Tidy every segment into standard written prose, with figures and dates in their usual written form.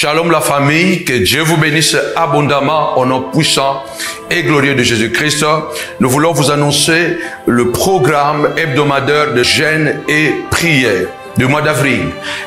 Shalom la famille, que Dieu vous bénisse abondamment au nom puissant et glorieux de Jésus-Christ. Nous voulons vous annoncer le programme hebdomadaire de jeûne et prière du mois d'avril.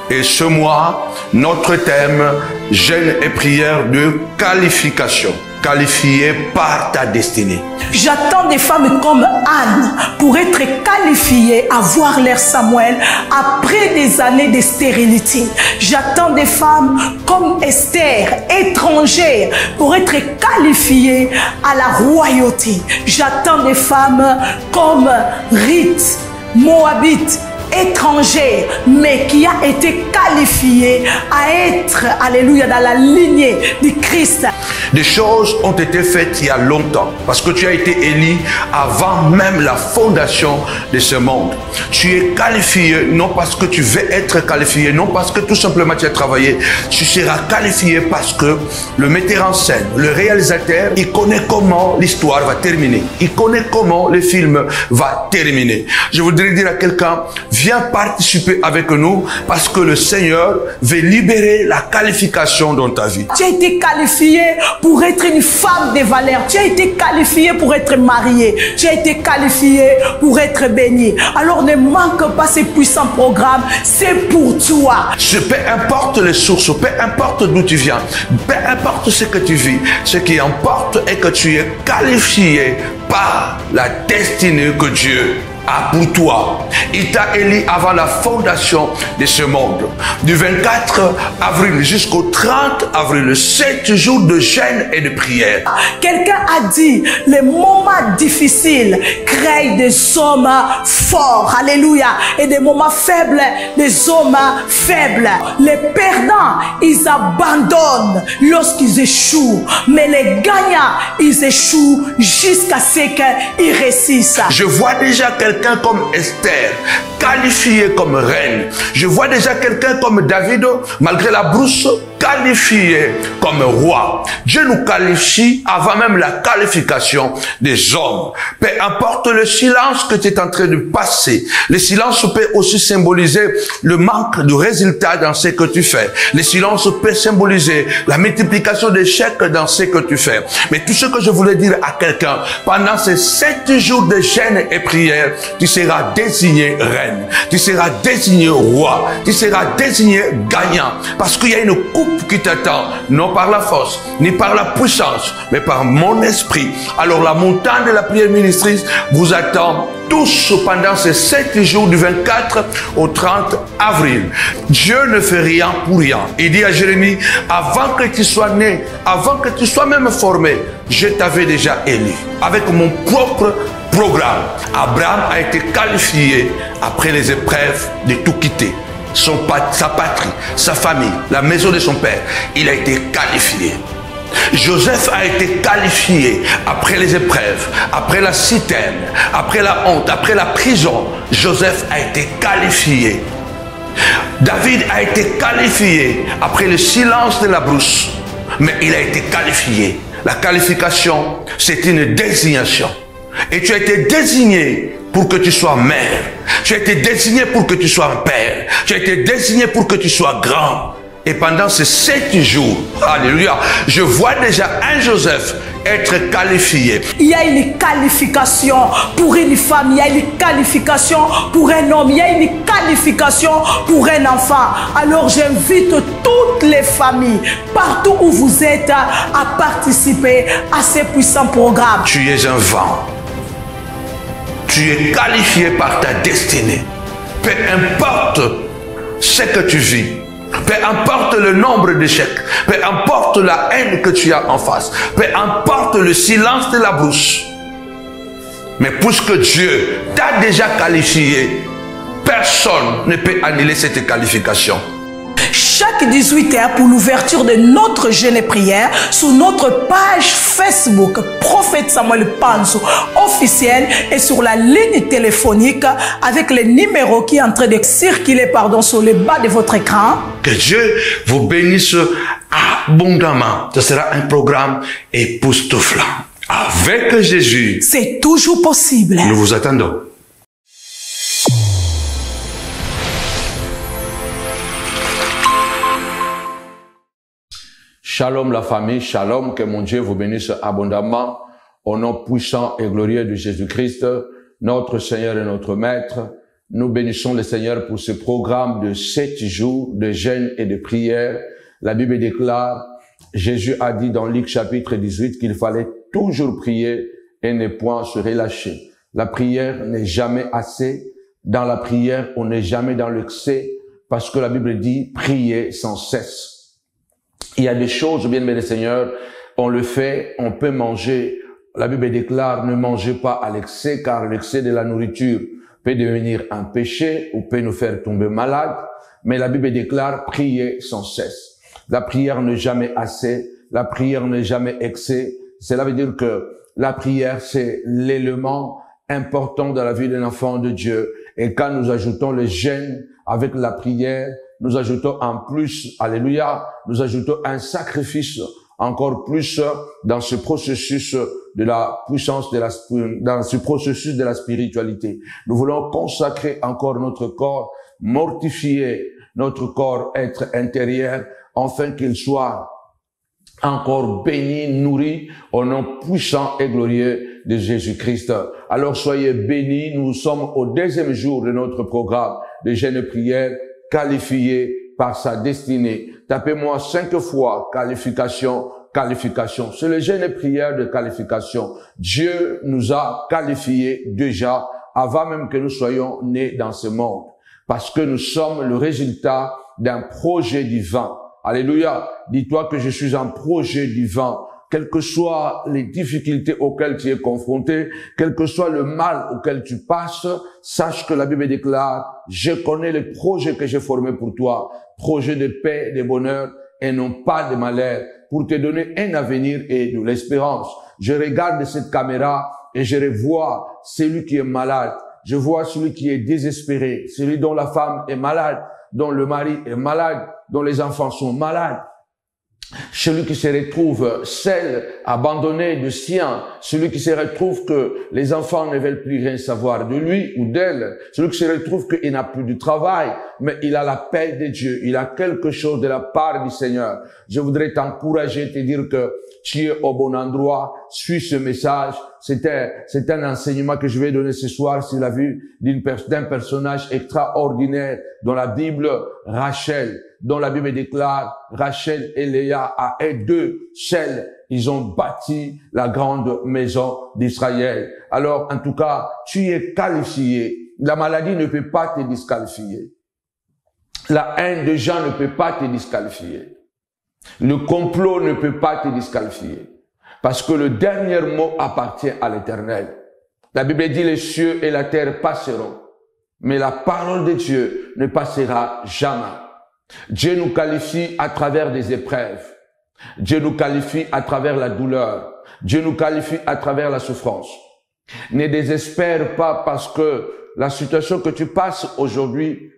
Et ce mois, notre thème, jeûne et prière de qualification. Qualifié par ta destinée. J'attends des femmes comme Anne pour être qualifiées à voir leur Samuel après des années de stérilité. J'attends des femmes comme Esther, étrangères, pour être qualifiées à la royauté. J'attends des femmes comme Ruth, Moabite, étrangère, mais qui a été qualifiée à être, alléluia, dans la lignée du Christ. Des choses ont été faites il y a longtemps, parce que tu as été élu avant même la fondation de ce monde. Tu es qualifié, non parce que tu veux être qualifié, non parce que tout simplement tu as travaillé. Tu seras qualifié parce que le metteur en scène, le réalisateur, il connaît comment l'histoire va terminer. Il connaît comment le film va terminer. Je voudrais dire à quelqu'un, viens participer avec nous parce que le Seigneur veut libérer la qualification dans ta vie. Tu as été qualifié pour être une femme de valeur. Tu as été qualifié pour être marié. Tu as été qualifié pour être béni. Alors ne manque pas ces puissants programmes. C'est pour toi. Peu importe les sources, peu importe d'où tu viens, peu importe ce que tu vis, ce qui importe est que tu es qualifié par la destinée que Dieu a pour toi. Il t'a élu avant la fondation de ce monde. Du 24 avril jusqu'au 30 avril, 7 jours de jeûne et de prière. Quelqu'un a dit, les moments difficiles créent des hommes forts. Alléluia. Et des moments faibles, des hommes faibles. Les perdants, ils abandonnent lorsqu'ils échouent. Mais les gagnants, ils échouent jusqu'à ce qu'ils réussissent. Je vois déjà quelqu'un comme Esther, qualifié comme reine. Je vois déjà quelqu'un comme David, malgré la brousse, qualifié comme roi. Dieu nous qualifie avant même la qualification des hommes. Peu importe le silence que tu es en train de passer, le silence peut aussi symboliser le manque de résultats dans ce que tu fais. Le silence peut symboliser la multiplication d'échecs dans ce que tu fais. Mais tout ce que je voulais dire à quelqu'un, pendant ces 7 jours de jeûne et prière, tu seras désigné reine, tu seras désigné roi, tu seras désigné gagnant, parce qu'il y a une coupe qui t'attend, non par la force, ni par la puissance, mais par mon esprit. Alors la montagne de la prière ministrice vous attend tous pendant ces 7 jours du 24 au 30 avril. Dieu ne fait rien pour rien. Il dit à Jérémie, avant que tu sois né, avant que tu sois même formé, je t'avais déjà élu. Avec mon propre programme, Abraham a été qualifié après les épreuves de tout quitter. Sa patrie, sa famille, la maison de son père, il a été qualifié. Joseph a été qualifié après les épreuves, après la citerne, après la honte, après la prison. Joseph a été qualifié. David a été qualifié après le silence de la brousse, mais il a été qualifié. La qualification, c'est une désignation. Et tu as été désigné pour que tu sois mère. Tu as été désigné pour que tu sois un père. Tu as été désigné pour que tu sois grand. Et pendant ces 7 jours, alléluia, je vois déjà un Joseph être qualifié. Il y a une qualification pour une femme, il y a une qualification pour un homme, il y a une qualification pour un enfant. Alors j'invite toutes les familles, partout où vous êtes, à participer à ces puissants programmes. Tu es un vent. Tu es qualifié par ta destinée. Peu importe ce que tu vis, peu importe le nombre d'échecs, peu importe la haine que tu as en face, peu importe le silence de la bouche. Mais puisque Dieu t'a déjà qualifié, personne ne peut annuler cette qualification. Chaque 18h pour l'ouverture de notre jeûne et prière sur notre page Facebook Prophète Samuel Panzo officiel et sur la ligne téléphonique avec le numéro qui est en train de circuler sur le bas de votre écran. Que Dieu vous bénisse abondamment. Ce sera un programme époustouflant. Avec Jésus, c'est toujours possible. Nous vous attendons. Shalom la famille, shalom, que mon Dieu vous bénisse abondamment au nom puissant et glorieux de Jésus-Christ, notre Seigneur et notre Maître. Nous bénissons le Seigneur pour ce programme de 7 jours de jeûne et de prière. La Bible déclare, Jésus a dit dans Luc chapitre 18 qu'il fallait toujours prier et ne point se relâcher. La prière n'est jamais assez. Dans la prière, on n'est jamais dans l'excès parce que la Bible dit prier sans cesse. Il y a des choses, bien aimé le Seigneur, on le fait, on peut manger. La Bible déclare, ne mangez pas à l'excès, car l'excès de la nourriture peut devenir un péché ou peut nous faire tomber malade. Mais la Bible déclare, priez sans cesse. La prière n'est jamais assez, la prière n'est jamais excès. Cela veut dire que la prière, c'est l'élément important de la vie d'un enfant de Dieu. Et quand nous ajoutons le jeûne avec la prière, nous ajoutons en plus, alléluia, nous ajoutons un sacrifice encore plus dans ce processus de la puissance, dans ce processus de la spiritualité. Nous voulons consacrer encore notre corps, mortifier notre corps, être intérieur, afin qu'il soit encore béni, nourri au nom puissant et glorieux de Jésus-Christ. Alors soyez bénis, nous sommes au 2e jour de notre programme de jeûne et prière, qualifié par sa destinée. Tapez-moi 5 fois qualification, qualification. C'est le jeûne et prière de qualification. Dieu nous a qualifiés déjà avant même que nous soyons nés dans ce monde. Parce que nous sommes le résultat d'un projet divin. Alléluia. Dis-toi que je suis un projet divin. Quelles que soient les difficultés auxquelles tu es confronté, quel que soit le mal auquel tu passes, sache que la Bible déclare, je connais les projets que j'ai formés pour toi, projets de paix, de bonheur et non pas de malheur, pour te donner un avenir et de l'espérance. Je regarde cette caméra et je revois celui qui est malade. Je vois celui qui est désespéré, celui dont la femme est malade, dont le mari est malade, dont les enfants sont malades. Celui qui se retrouve seul, abandonné de sien, celui qui se retrouve que les enfants ne veulent plus rien savoir de lui ou d'elle, celui qui se retrouve qu'il n'a plus de travail, mais il a la paix de Dieu, il a quelque chose de la part du Seigneur. Je voudrais t'encourager, te dire que tu es au bon endroit, suis ce message. C'est un enseignement que je vais donner ce soir sur la vie d'un personnage extraordinaire dans la Bible, Rachel, dont la Bible déclare, Rachel et Léa, à eux deux, seuls, ils ont bâti la grande maison d'Israël. Alors, en tout cas, tu es qualifié. La maladie ne peut pas te disqualifier. La haine des gens ne peut pas te disqualifier. Le complot ne peut pas te disqualifier. Parce que le dernier mot appartient à l'Éternel. La Bible dit les cieux et la terre passeront, mais la parole de Dieu ne passera jamais. Dieu nous qualifie à travers des épreuves. Dieu nous qualifie à travers la douleur. Dieu nous qualifie à travers la souffrance. Ne désespère pas parce que la situation que tu passes aujourd'hui,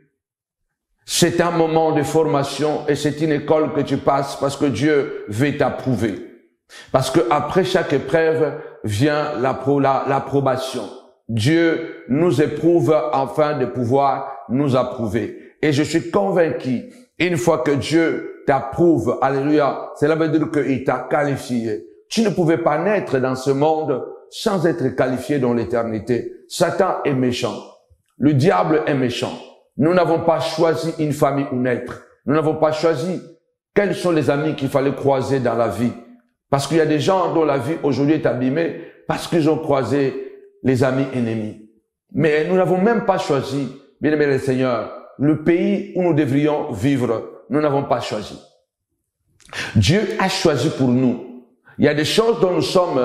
c'est un moment de formation et c'est une école que tu passes parce que Dieu veut t'approuver. Parce que après chaque épreuve vient l'approbation. Dieu nous éprouve afin de pouvoir nous approuver. Et je suis convaincu, une fois que Dieu t'approuve, alléluia, cela veut dire qu'il t'a qualifié. Tu ne pouvais pas naître dans ce monde sans être qualifié dans l'éternité. Satan est méchant. Le diable est méchant. Nous n'avons pas choisi une famille où naître. Nous n'avons pas choisi quels sont les amis qu'il fallait croiser dans la vie. Parce qu'il y a des gens dont la vie aujourd'hui est abîmée parce qu'ils ont croisé les amis ennemis. Mais nous n'avons même pas choisi, bien aimé le Seigneur, le pays où nous devrions vivre. Nous n'avons pas choisi. Dieu a choisi pour nous. Il y a des choses dont nous sommes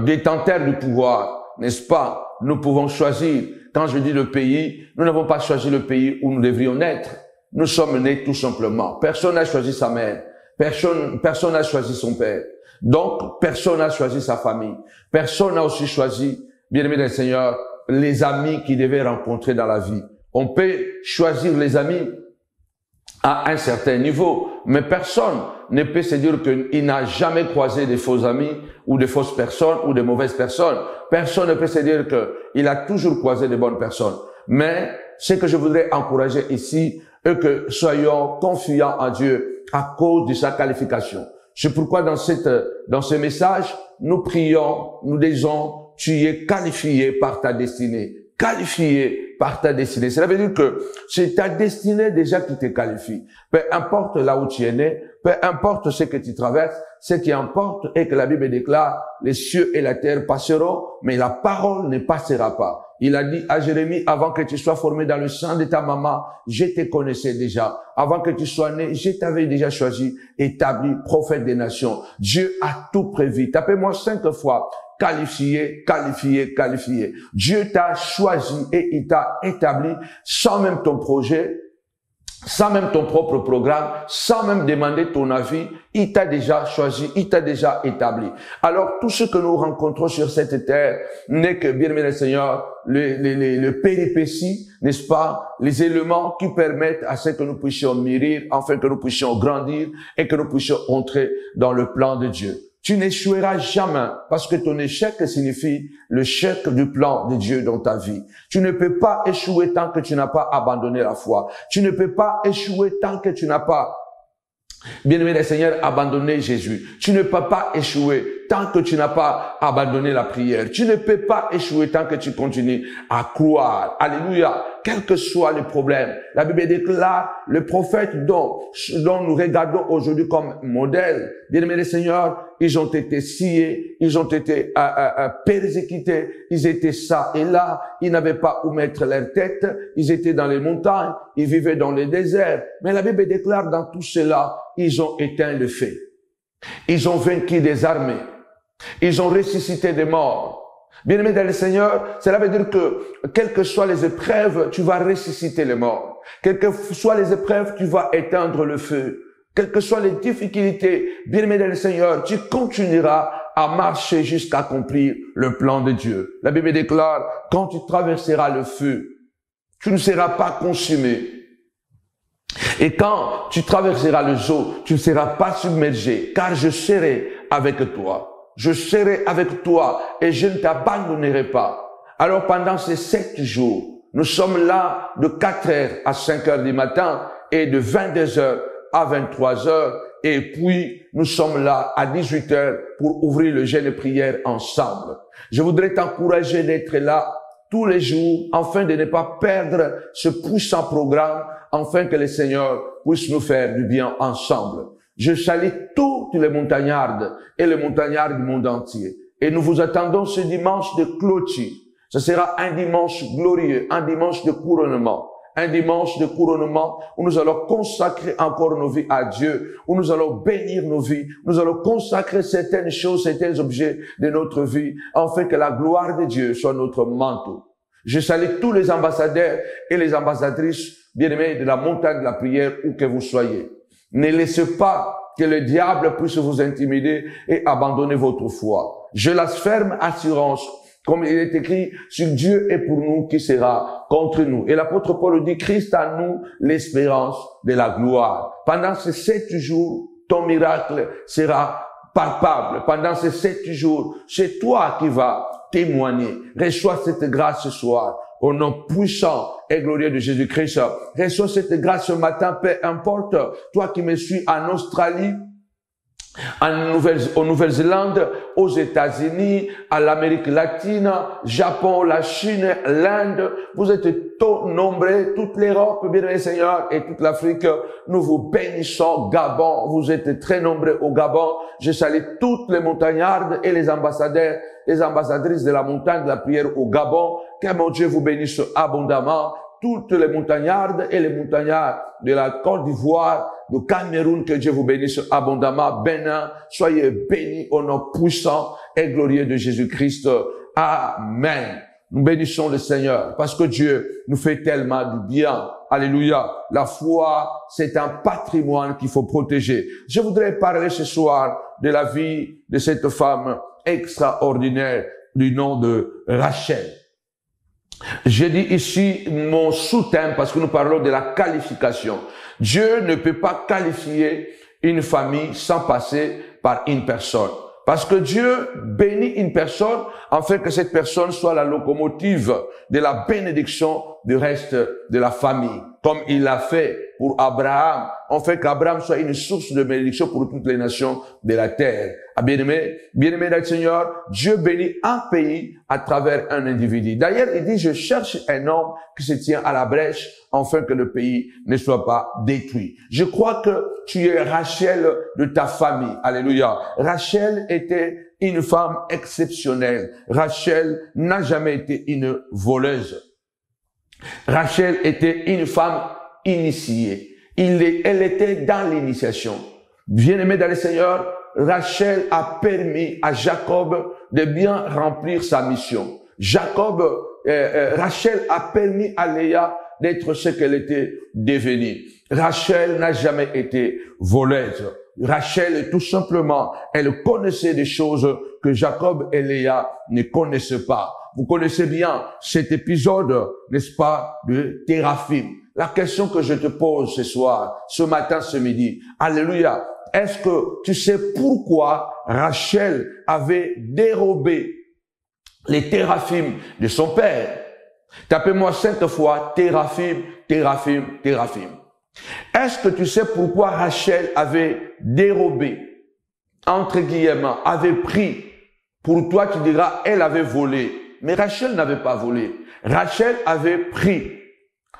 détenteurs du pouvoir, n'est-ce pas? Nous pouvons choisir. Quand je dis le pays, nous n'avons pas choisi le pays où nous devrions naître. Nous sommes nés tout simplement. Personne n'a choisi sa mère. Personne n'a choisi son père. Donc, personne n'a choisi sa famille. Personne n'a aussi choisi, bien aimé le Seigneur, les amis qu'il devait rencontrer dans la vie. On peut choisir les amis à un certain niveau, mais personne ne peut se dire qu'il n'a jamais croisé des faux amis ou de fausses personnes ou de mauvaises personnes. Personne ne peut se dire qu'il a toujours croisé de bonnes personnes. Mais ce que je voudrais encourager ici est que soyons confiants en Dieu à cause de sa qualification. C'est pourquoi dans ce message, nous prions, nous disons, tu es qualifié par ta destinée. Qualifié par ta destinée. Cela veut dire que c'est ta destinée déjà qui te qualifie. Peu importe là où tu es né, peu importe ce que tu traverses, ce qui importe est que la Bible déclare, les cieux et la terre passeront, mais la parole ne passera pas. Il a dit à Jérémie, avant que tu sois formé dans le sein de ta maman, je te connaissais déjà. Avant que tu sois né, je t'avais déjà choisi, établi prophète des nations. Dieu a tout prévu. Tapez-moi 5 fois. Qualifié, qualifié, qualifié. Dieu t'a choisi et il t'a établi sans même ton projet, sans même ton propre programme, sans même demander ton avis. Il t'a déjà choisi, il t'a déjà établi. Alors, tout ce que nous rencontrons sur cette terre n'est que, bien aimé le Seigneur, le péripéties, n'est-ce pas, les éléments qui permettent à ce que nous puissions mûrir, afin que nous puissions grandir et que nous puissions entrer dans le plan de Dieu. Tu n'échoueras jamais parce que ton échec signifie l'échec du plan de Dieu dans ta vie. Tu ne peux pas échouer tant que tu n'as pas abandonné la foi. Tu ne peux pas échouer tant que tu n'as pas, bien-aimé le Seigneur, abandonné Jésus. Tu ne peux pas échouer tant que tu n'as pas abandonné la prière. Tu ne peux pas échouer tant que tu continues à croire. Alléluia. Quel que soit le problème. La Bible déclare le prophète dont nous regardons aujourd'hui comme modèle. Bien-aimé le Seigneur, ils ont été sciés, ils ont été persécutés, ils étaient ça et là, ils n'avaient pas où mettre leur tête, ils étaient dans les montagnes, ils vivaient dans les déserts. Mais la Bible déclare dans tout cela, ils ont éteint le feu. Ils ont vaincu des armées. Ils ont ressuscité des morts. Bien-aimé dans le Seigneur, cela veut dire que, quelles que soient les épreuves, tu vas ressusciter les morts. Quelles que soient les épreuves, tu vas éteindre le feu. Quelles que soient les difficultés, bien-aimé dans le Seigneur, tu continueras à marcher jusqu'à accomplir le plan de Dieu. La Bible déclare, quand tu traverseras le feu, tu ne seras pas consumé. Et quand tu traverseras les eaux, tu ne seras pas submergé, car je serai avec toi. Je serai avec toi et je ne t'abandonnerai pas. Alors pendant ces 7 jours, nous sommes là de 4h à 5h du matin et de 22h à 23h. Et puis, nous sommes là à 18h pour ouvrir le jeûne de prière ensemble. Je voudrais t'encourager d'être là tous les jours afin de ne pas perdre ce puissant programme, afin que le Seigneur puisse nous faire du bien ensemble. Je salue toutes les montagnardes et les montagnards du monde entier. Et nous vous attendons ce dimanche de clôture. Ce sera un dimanche glorieux, un dimanche de couronnement. Un dimanche de couronnement où nous allons consacrer encore nos vies à Dieu, où nous allons bénir nos vies, nous allons consacrer certaines choses, certains objets de notre vie, afin que la gloire de Dieu soit notre manteau. Je salue tous les ambassadeurs et les ambassadrices bien-aimés de la montagne de la prière, où que vous soyez. Ne laissez pas que le diable puisse vous intimider et abandonner votre foi. Je la ferme assurance, comme il est écrit, sur Dieu est pour nous, qui sera contre nous. Et l'apôtre Paul dit, Christ a nous l'espérance de la gloire. Pendant ces 7 jours, ton miracle sera palpable. Pendant ces 7 jours, c'est toi qui vas témoigner. Reçois cette grâce ce soir. Au nom puissant et glorieux de Jésus-Christ. Reçois cette grâce ce matin, peu importe, toi qui me suis en Australie, en Nouvelle-Zélande, aux États-Unis, à l'Amérique latine, Japon, la Chine, l'Inde. Vous êtes trop nombreux, toute l'Europe, bien aimé Seigneur, et toute l'Afrique. Nous vous bénissons, Gabon. Vous êtes très nombreux au Gabon. Je salue toutes les montagnardes et les ambassadeurs, les ambassadrices de la montagne de la prière au Gabon. Que mon Dieu vous bénisse abondamment. Toutes les montagnardes et les montagnards de la Côte d'Ivoire, du Cameroun, que Dieu vous bénisse abondamment. Bénin, soyez bénis au nom puissant et glorieux de Jésus-Christ. Amen. Nous bénissons le Seigneur parce que Dieu nous fait tellement du bien. Alléluia. La foi, c'est un patrimoine qu'il faut protéger. Je voudrais parler ce soir de la vie de cette femme extraordinaire du nom de Rachel. J'ai dit ici mon sous-thème parce que nous parlons de la qualification. Dieu ne peut pas qualifier une famille sans passer par une personne. Parce que Dieu bénit une personne afin que cette personne soit la locomotive de la bénédiction du reste de la famille. Comme il l'a fait pour Abraham, en fait qu'Abraham soit une source de bénédiction pour toutes les nations de la terre. Ah, bien-aimé dans le Seigneur, Dieu bénit un pays à travers un individu. D'ailleurs, il dit, je cherche un homme qui se tient à la brèche afin que le pays ne soit pas détruit. Je crois que tu es Rachel de ta famille. Alléluia. Rachel était une femme exceptionnelle. Rachel n'a jamais été une voleuse. Rachel était une femme initiée. Elle était dans l'initiation. Bien-aimée dans le Seigneur, Rachel a permis à Jacob de bien remplir sa mission. Rachel a permis à Léa d'être ce qu'elle était devenue. Rachel n'a jamais été voleuse. Rachel, tout simplement, elle connaissait des choses que Jacob et Léa ne connaissaient pas. Vous connaissez bien cet épisode, n'est-ce pas, de Téraphim. La question que je te pose ce soir, ce matin, ce midi, alléluia, est-ce que tu sais pourquoi Rachel avait dérobé les Téraphim de son père? Tapez-moi 5 fois Téraphim, Téraphim, Téraphim. Est-ce que tu sais pourquoi Rachel avait dérobé, entre guillemets, avait pris? Pour toi, tu diras, elle avait volé. Mais Rachel n'avait pas volé. Rachel avait pris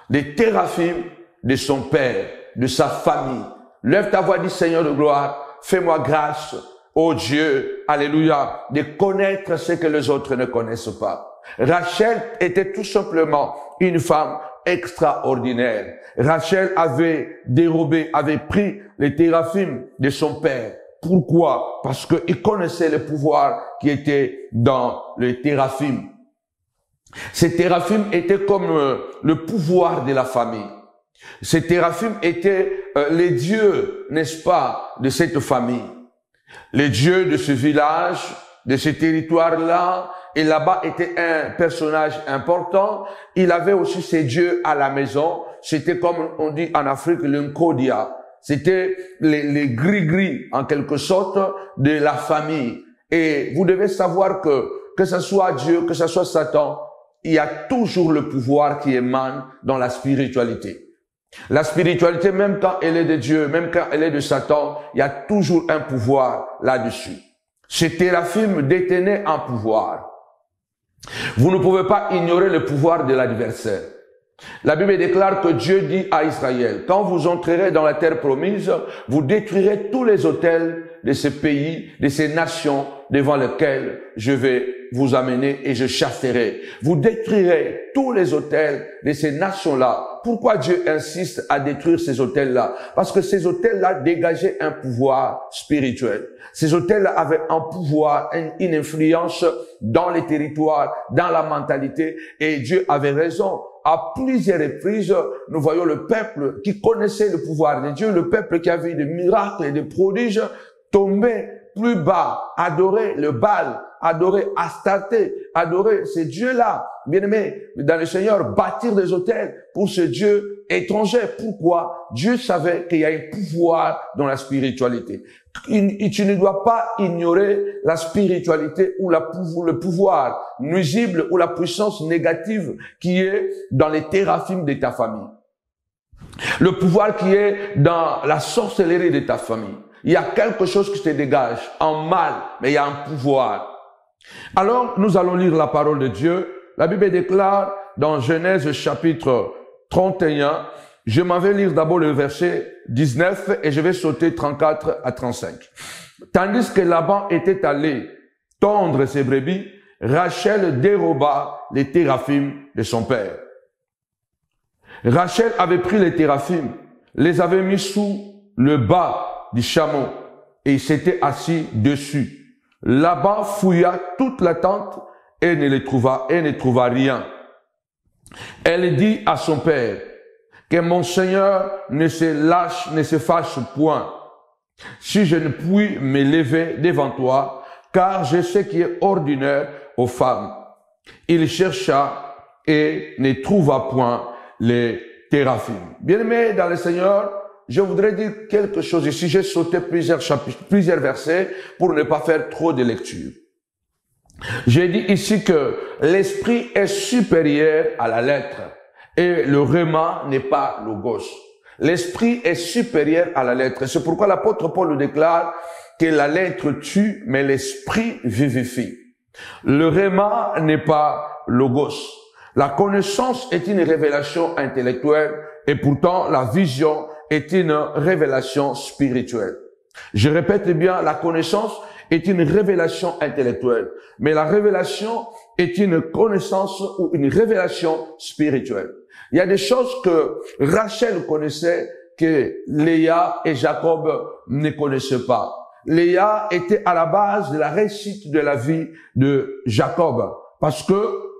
les Téraphim de son père, de sa famille. Lève ta voix, dis Seigneur de gloire, fais-moi grâce, ô Dieu, alléluia, de connaître ce que les autres ne connaissent pas. Rachel était tout simplement une femme extraordinaire. Rachel avait dérobé, avait pris les Téraphim de son père. Pourquoi? Parce qu'il connaissait le pouvoir qui était dans les Téraphim. Ces Téraphim étaient comme le pouvoir de la famille. Ces Téraphim étaient les dieux, n'est-ce pas, de cette famille. Les dieux de ce village, de ce territoire-là, et là-bas était un personnage important. Il avait aussi ses dieux à la maison. C'était comme on dit en Afrique, l'Nkodia. C'était les gris-gris, en quelque sorte, de la famille. Et vous devez savoir que ce soit Dieu, que ce soit Satan, il y a toujours le pouvoir qui émane dans la spiritualité. La spiritualité, même quand elle est de Dieu, même quand elle est de Satan, il y a toujours un pouvoir là-dessus. Ces Téraphim détenaient un pouvoir. Vous ne pouvez pas ignorer le pouvoir de l'adversaire. La Bible déclare que Dieu dit à Israël, quand vous entrerez dans la terre promise, vous détruirez tous les autels de ces pays, de ces nations devant lesquelles je vais vous amener et je chasserai. Vous détruirez tous les autels de ces nations-là. Pourquoi Dieu insiste à détruire ces autels-là? Parce que ces autels-là dégageaient un pouvoir spirituel. Ces autels-là avaient un pouvoir, une influence dans les territoires, dans la mentalité, et Dieu avait raison. À plusieurs reprises, nous voyons le peuple qui connaissait le pouvoir de Dieu, le peuple qui avait des miracles et des prodiges, tomber plus bas, adorer le Baal, adorer Astarté, adorer ces dieux-là, bien-aimés, dans le Seigneur, bâtir des autels pour ce Dieu étranger. Pourquoi? Dieu savait qu'il y a un pouvoir dans la spiritualité. Et tu ne dois pas ignorer la spiritualité ou le pouvoir nuisible ou la puissance négative qui est dans les Téraphim de ta famille. Le pouvoir qui est dans la sorcellerie de ta famille. Il y a quelque chose qui se dégage en mal, mais il y a un pouvoir. Alors, nous allons lire la parole de Dieu. La Bible déclare dans Genèse chapitre 31, je m'en vais lire d'abord le verset 19 et je vais sauter 34 à 35. Tandis que Laban était allé tondre ses brebis, Rachel déroba les Téraphim de son père. Rachel avait pris les Téraphim, les avait mis sous le bas du chameau et il s'était assis dessus. Laban fouilla toute la tente et ne trouva rien. Elle dit à son père, que mon Seigneur ne se fâche point, si je ne puis me lever devant toi, car je sais qu'il est ordinaire aux femmes. Il chercha et ne trouva point les Téraphim. Bien-aimés dans le Seigneur, je voudrais dire quelque chose ici. J'ai sauté plusieurs versets pour ne pas faire trop de lecture. J'ai dit ici que l'esprit est supérieur à la lettre. Et le rhéma n'est pas logos. L'esprit est supérieur à la lettre. C'est pourquoi l'apôtre Paul le déclare que la lettre tue, mais l'esprit vivifie. Le rhéma n'est pas logos. La connaissance est une révélation intellectuelle et pourtant la vision est une révélation spirituelle. Je répète bien, la connaissance est une révélation intellectuelle, mais la révélation est une connaissance ou une révélation spirituelle. Il y a des choses que Rachel connaissait que Léa et Jacob ne connaissaient pas. Léa était à la base de la réussite de la vie de Jacob, parce que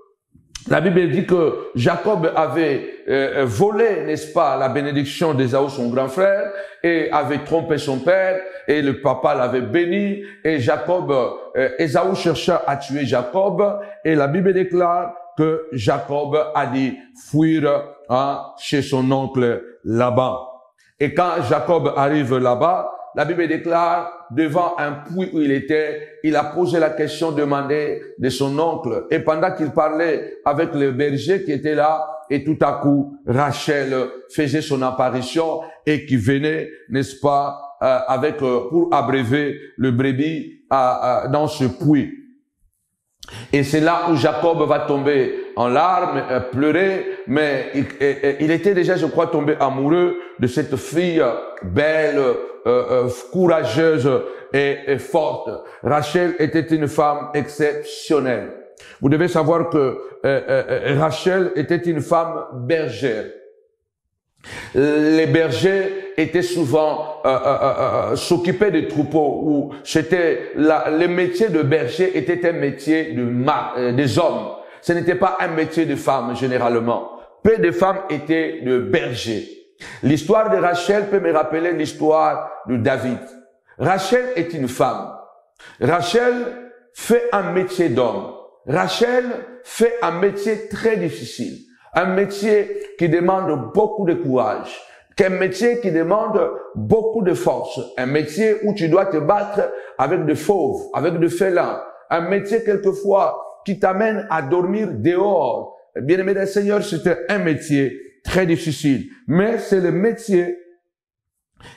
la Bible dit que Jacob avait volé, n'est-ce pas, la bénédiction d'Ésaü, son grand frère, et avait trompé son père, et le papa l'avait béni, et Ésaü chercha à tuer Jacob, et la Bible déclare que Jacob a dit fuir chez son oncle Laban. Et quand Jacob arrive là-bas, la Bible déclare, devant un puits où il était, il a posé la question demandée de son oncle. Et pendant qu'il parlait avec le berger qui était là, et tout à coup, Rachel faisait son apparition et qui venait, n'est-ce pas, pour abréver le brebis dans ce puits. Et c'est là où Jacob va tomber en larmes, pleurer, mais il était déjà, je crois, tombé amoureux de cette fille belle, courageuse et forte. Rachel était une femme exceptionnelle. Vous devez savoir que Rachel était une femme bergère. Les bergers étaient souvent s'occupaient des troupeaux, où c'était le métier de berger était un métier des hommes. Ce n'était pas un métier de femmes généralement. Peu de femmes étaient de bergers. L'histoire de Rachel peut me rappeler l'histoire de David. Rachel est une femme. Rachel fait un métier d'homme. Rachel fait un métier très difficile. Un métier qui demande beaucoup de courage. Un métier qui demande beaucoup de force. Un métier où tu dois te battre avec des fauves, avec des félins. Un métier quelquefois qui t'amène à dormir dehors. Bien-aimé des Seigneurs, c'était un métier très difficile. Mais c'est le métier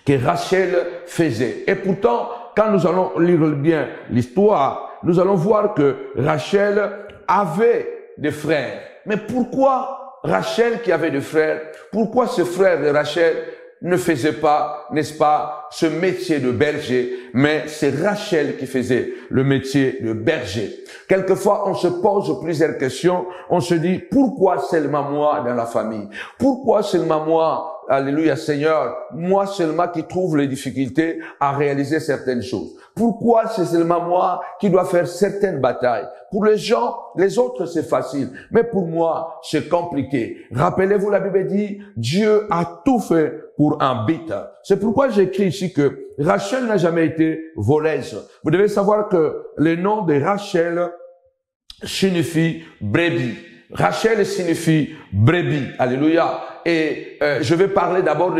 que Rachel faisait. Et pourtant, quand nous allons lire bien l'histoire, nous allons voir que Rachel avait des frères. Mais pourquoi Rachel qui avait des frères, pourquoi ce frère de Rachel ne faisait pas, n'est-ce pas, ce métier de berger, mais c'est Rachel qui faisait le métier de berger. Quelquefois, on se pose plusieurs questions. On se dit, pourquoi seulement moi dans la famille? Pourquoi seulement moi, alléluia Seigneur, moi seulement qui trouve les difficultés à réaliser certaines choses? Pourquoi c'est seulement moi qui dois faire certaines batailles? Pour les gens, les autres c'est facile, mais pour moi c'est compliqué. Rappelez-vous, la Bible dit, Dieu a tout fait pour un but. C'est pourquoi j'écris ici que Rachel n'a jamais été voleuse. Vous devez savoir que le nom de Rachel signifie brebis. Rachel signifie brebis. Alléluia. Et je vais parler d'abord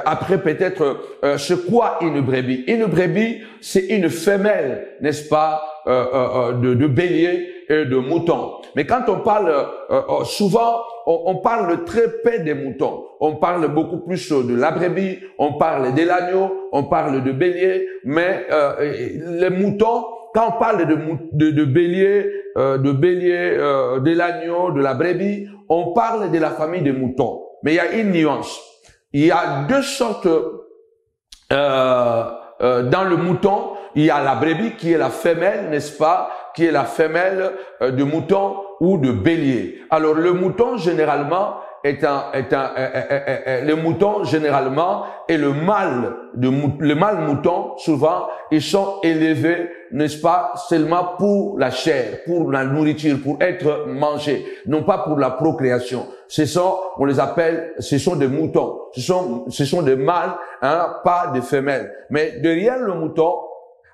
après peut-être c'est quoi une brebis. Une brebis, c'est une femelle, n'est-ce pas, de bélier et de mouton. Mais quand on parle souvent, on parle très peu des moutons. On parle beaucoup plus de la brebis, on parle de l'agneau, on parle de bélier, mais les moutons, quand on parle de bélier, de l'agneau, de la brebis, on parle de la famille des moutons. Mais il y a une nuance. Il y a deux sortes dans le mouton. Il y a la brebis qui est la femelle, n'est-ce pas, qui est la femelle de mouton ou de bélier. Alors le mouton généralement le mouton généralement et le mâle mouton souvent ils sont élevés, n'est-ce pas, seulement pour la chair, pour la nourriture, pour être mangés, non pas pour la procréation. On les appelle, ce sont des moutons, ce sont des mâles, pas des femelles. Mais derrière le mouton,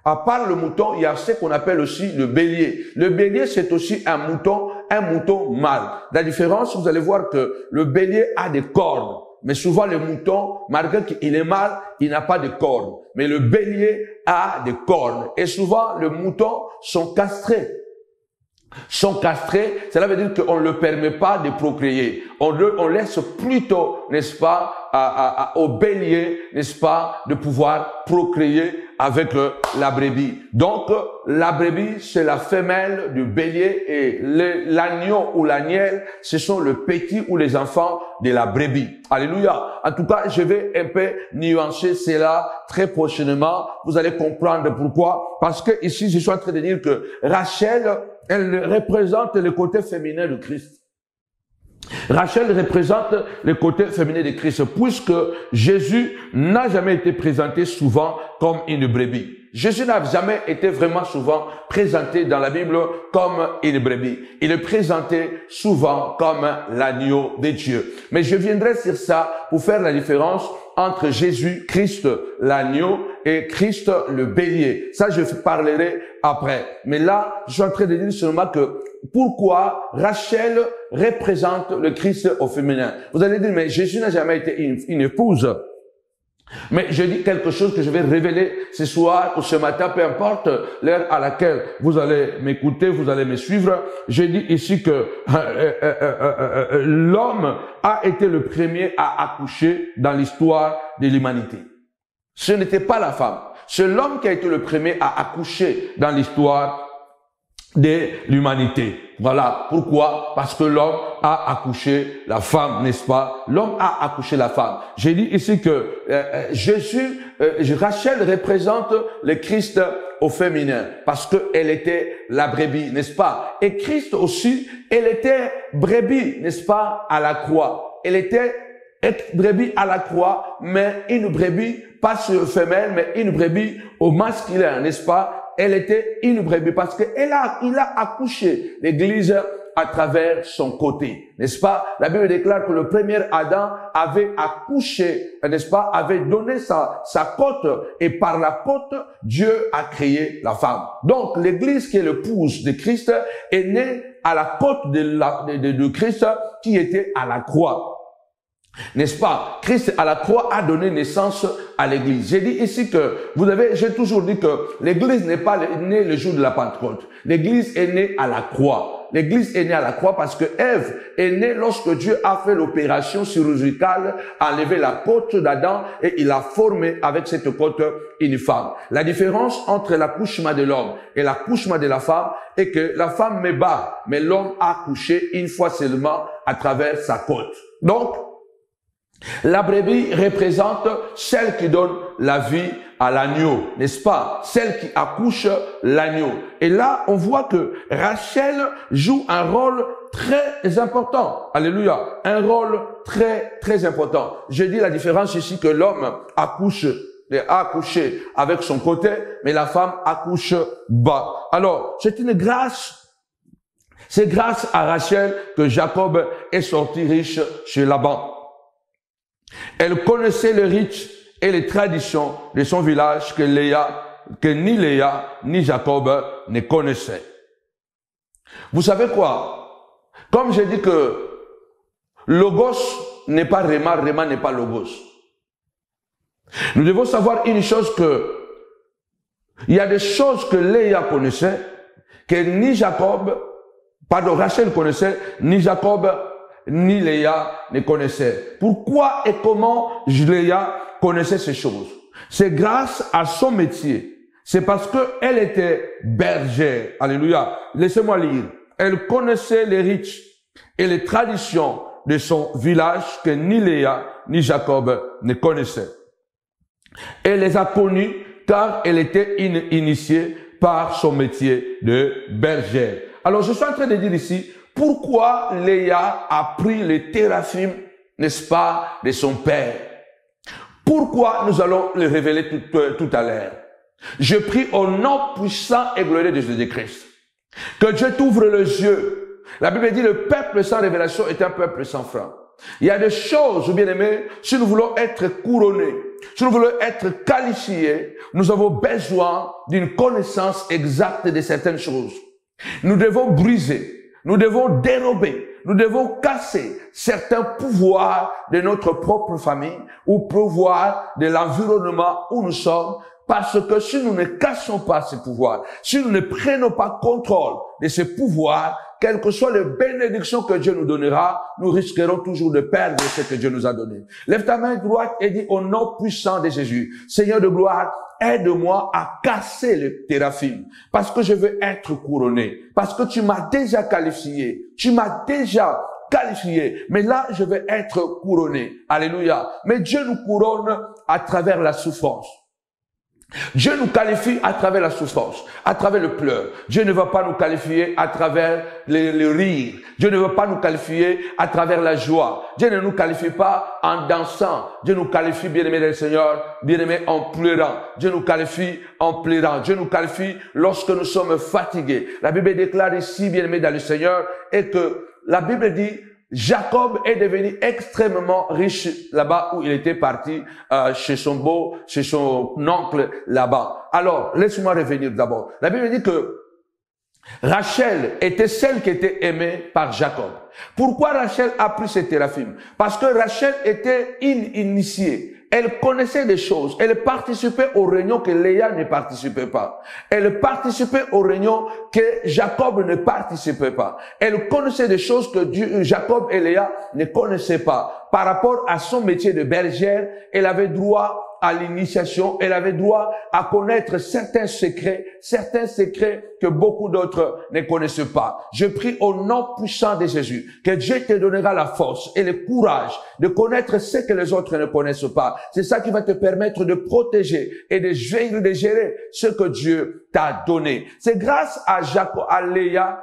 à part le mouton, il y a ce qu'on appelle aussi le bélier. Le bélier, c'est aussi un mouton mâle. La différence, vous allez voir que le bélier a des cornes. Mais souvent, le mouton, malgré qu'il est mâle, il n'a pas de cornes. Mais le bélier a des cornes. Et souvent, les moutons sont castrés. sont castrés, cela veut dire qu'on ne leur permet pas de procréer. On laisse plutôt, n'est-ce pas, au bélier, n'est-ce pas, de pouvoir procréer avec la brebis. Donc, la brebis, c'est la femelle du bélier et l'agneau ou l'agnelle, ce sont le petit ou les enfants de la brebis. Alléluia. En tout cas, je vais un peu nuancer cela très prochainement. Vous allez comprendre pourquoi. Parce que ici, je suis en train de dire que Rachel, elle représente le côté féminin de Christ. Rachel représente le côté féminin de Christ, puisque Jésus n'a jamais été présenté souvent comme une brebis. Jésus n'a jamais été vraiment souvent présenté dans la Bible comme une brebis. Il est présenté souvent comme l'agneau de Dieu. Mais je viendrai sur ça pour faire la différence entre Jésus, Christ, l'agneau, et Christ, le bélier. Ça, je parlerai après. Mais là, je suis en train de dire seulement que pourquoi Rachel représente le Christ au féminin. Vous allez dire, mais Jésus n'a jamais été une épouse. Mais je dis quelque chose que je vais révéler ce soir ou ce matin, peu importe l'heure à laquelle vous allez m'écouter, vous allez me suivre. Je dis ici que l'homme a été le premier à accoucher dans l'histoire de l'humanité. Ce n'était pas la femme. C'est l'homme qui a été le premier à accoucher dans l'histoire de l'humanité. Voilà. Pourquoi? Parce que l'homme a accouché la femme, n'est-ce pas? L'homme a accouché la femme. J'ai dit ici que Rachel représente le Christ au féminin parce que elle était la brebis, n'est-ce pas? Et Christ aussi, elle était brebis, n'est-ce pas, à la croix. Elle était brebis à la croix, mais une brebis pas femelle, mais une brebis au masculin, n'est-ce pas? Elle était une brebis parce que il a accouché l'Église à travers son côté, n'est-ce pas? La Bible déclare que le premier Adam avait accouché, n'est-ce pas? Avait donné sa côte et par la côte, Dieu a créé la femme. Donc, l'Église qui est l'épouse de Christ est née à la côte de Christ qui était à la croix. N'est-ce pas? Christ à la croix a donné naissance à l'Église. J'ai dit ici que, j'ai toujours dit que l'Église n'est pas née le jour de la Pentecôte. L'Église est née à la croix. L'Église est née à la croix parce que Ève est née lorsque Dieu a fait l'opération chirurgicale, a enlevé la côte d'Adam et il a formé avec cette côte une femme. La différence entre l'accouchement de l'homme et l'accouchement de la femme est que la femme met bas, mais l'homme a accouché une fois seulement à travers sa côte. Donc, la brebis représente celle qui donne la vie à l'agneau, n'est-ce pas? Celle qui accouche l'agneau. Et là, on voit que Rachel joue un rôle très important. Alléluia. Un rôle très, très important. Je dis la différence ici que l'homme a accouché avec son côté, mais la femme accouche bas. Alors, c'est une grâce. C'est grâce à Rachel que Jacob est sorti riche chez Laban. Elle connaissait les rites et les traditions de son village que ni Léa ni Jacob ne connaissaient. Vous savez quoi? Comme j'ai dit que Logos n'est pas Réma, Réma n'est pas Logos. Nous devons savoir une chose il y a des choses que Léa connaissait, que ni Rachel connaissait, ni Jacob ni Léa ne connaissait. Pourquoi et comment Léa connaissait ces choses? C'est grâce à son métier. C'est parce qu'elle était bergère. Alléluia. Laissez-moi lire. Elle connaissait les rites et les traditions de son village que ni Léa ni Jacob ne connaissaient. Elle les a connus car elle était initiée par son métier de bergère. Alors je suis en train de dire ici, pourquoi Léa a pris les téraphim, n'est-ce pas, de son père? Pourquoi nous allons le révéler tout à l'heure? Je prie au nom puissant et glorieux de Jésus-Christ que Dieu t'ouvre les yeux. La Bible dit le peuple sans révélation est un peuple sans frein. Il y a des choses, bien aimés, si nous voulons être couronnés, si nous voulons être qualifiés, nous avons besoin d'une connaissance exacte de certaines choses. Nous devons briser. Nous devons dérober, nous devons casser certains pouvoirs de notre propre famille ou pouvoirs de l'environnement où nous sommes Parce que si nous ne cachons pas ces pouvoirs, si nous ne prenons pas contrôle de ces pouvoirs, quelles que soient les bénédictions que Dieu nous donnera, nous risquerons toujours de perdre ce que Dieu nous a donné. Lève ta main droite et dis au nom puissant de Jésus, Seigneur de gloire, aide-moi à casser le téraphim, parce que je veux être couronné, parce que tu m'as déjà qualifié, mais là, je vais être couronné. Alléluia. Mais Dieu nous couronne à travers la souffrance. Dieu nous qualifie à travers la souffrance, à travers le pleur. Dieu ne va pas nous qualifier à travers le rire. Dieu ne veut pas nous qualifier à travers la joie. Dieu ne nous qualifie pas en dansant. Dieu nous qualifie, bien-aimés du Seigneur, bien-aimés en pleurant. Dieu nous qualifie en pleurant. Dieu nous qualifie lorsque nous sommes fatigués. La Bible déclare ici, bien-aimés dans le Seigneur, et que la Bible dit, Jacob est devenu extrêmement riche là-bas où il était parti chez son oncle là-bas. Alors, laisse-moi revenir d'abord. La Bible dit que Rachel était celle qui était aimée par Jacob. Pourquoi Rachel a pris ce téraphim? Parce que Rachel était initiée. Elle connaissait des choses. Elle participait aux réunions que Léa ne participait pas. Elle participait aux réunions que Jacob ne participait pas. Elle connaissait des choses que Jacob et Léa ne connaissaient pas. Par rapport à son métier de bergère, elle avait droit à l'initiation, elle avait droit à connaître certains secrets que beaucoup d'autres ne connaissent pas. Je prie au nom puissant de Jésus que Dieu te donnera la force et le courage de connaître ce que les autres ne connaissent pas. C'est ça qui va te permettre de protéger et de gérer ce que Dieu t'a donné. C'est grâce à Jacob, à Léa,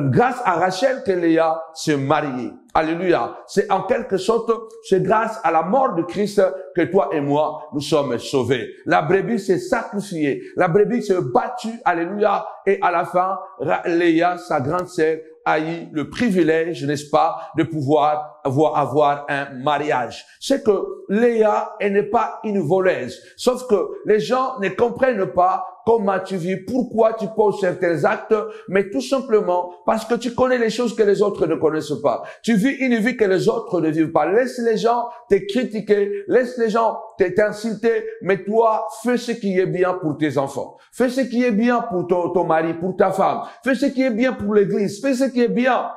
grâce à Rachel que Léa s'est mariée. Alléluia. C'est en quelque sorte, c'est grâce à la mort de Christ que toi et moi, nous sommes sauvés. La brebis s'est sacrifiée. La brebis s'est battue. Alléluia. Et à la fin, Léa, sa grande sœur, a eu le privilège, n'est-ce pas, de pouvoir avoir un mariage. C'est que Léa, elle n'est pas une voleuse. Sauf que les gens ne comprennent pas comment tu vis, pourquoi tu poses certains actes, mais tout simplement parce que tu connais les choses que les autres ne connaissent pas. Tu vis une vie que les autres ne vivent pas. Laisse les gens te critiquer, laisse les gens t'insulter, mais toi, fais ce qui est bien pour tes enfants. Fais ce qui est bien pour ton mari, pour ta femme. Fais ce qui est bien pour l'église. Fais ce qui est bien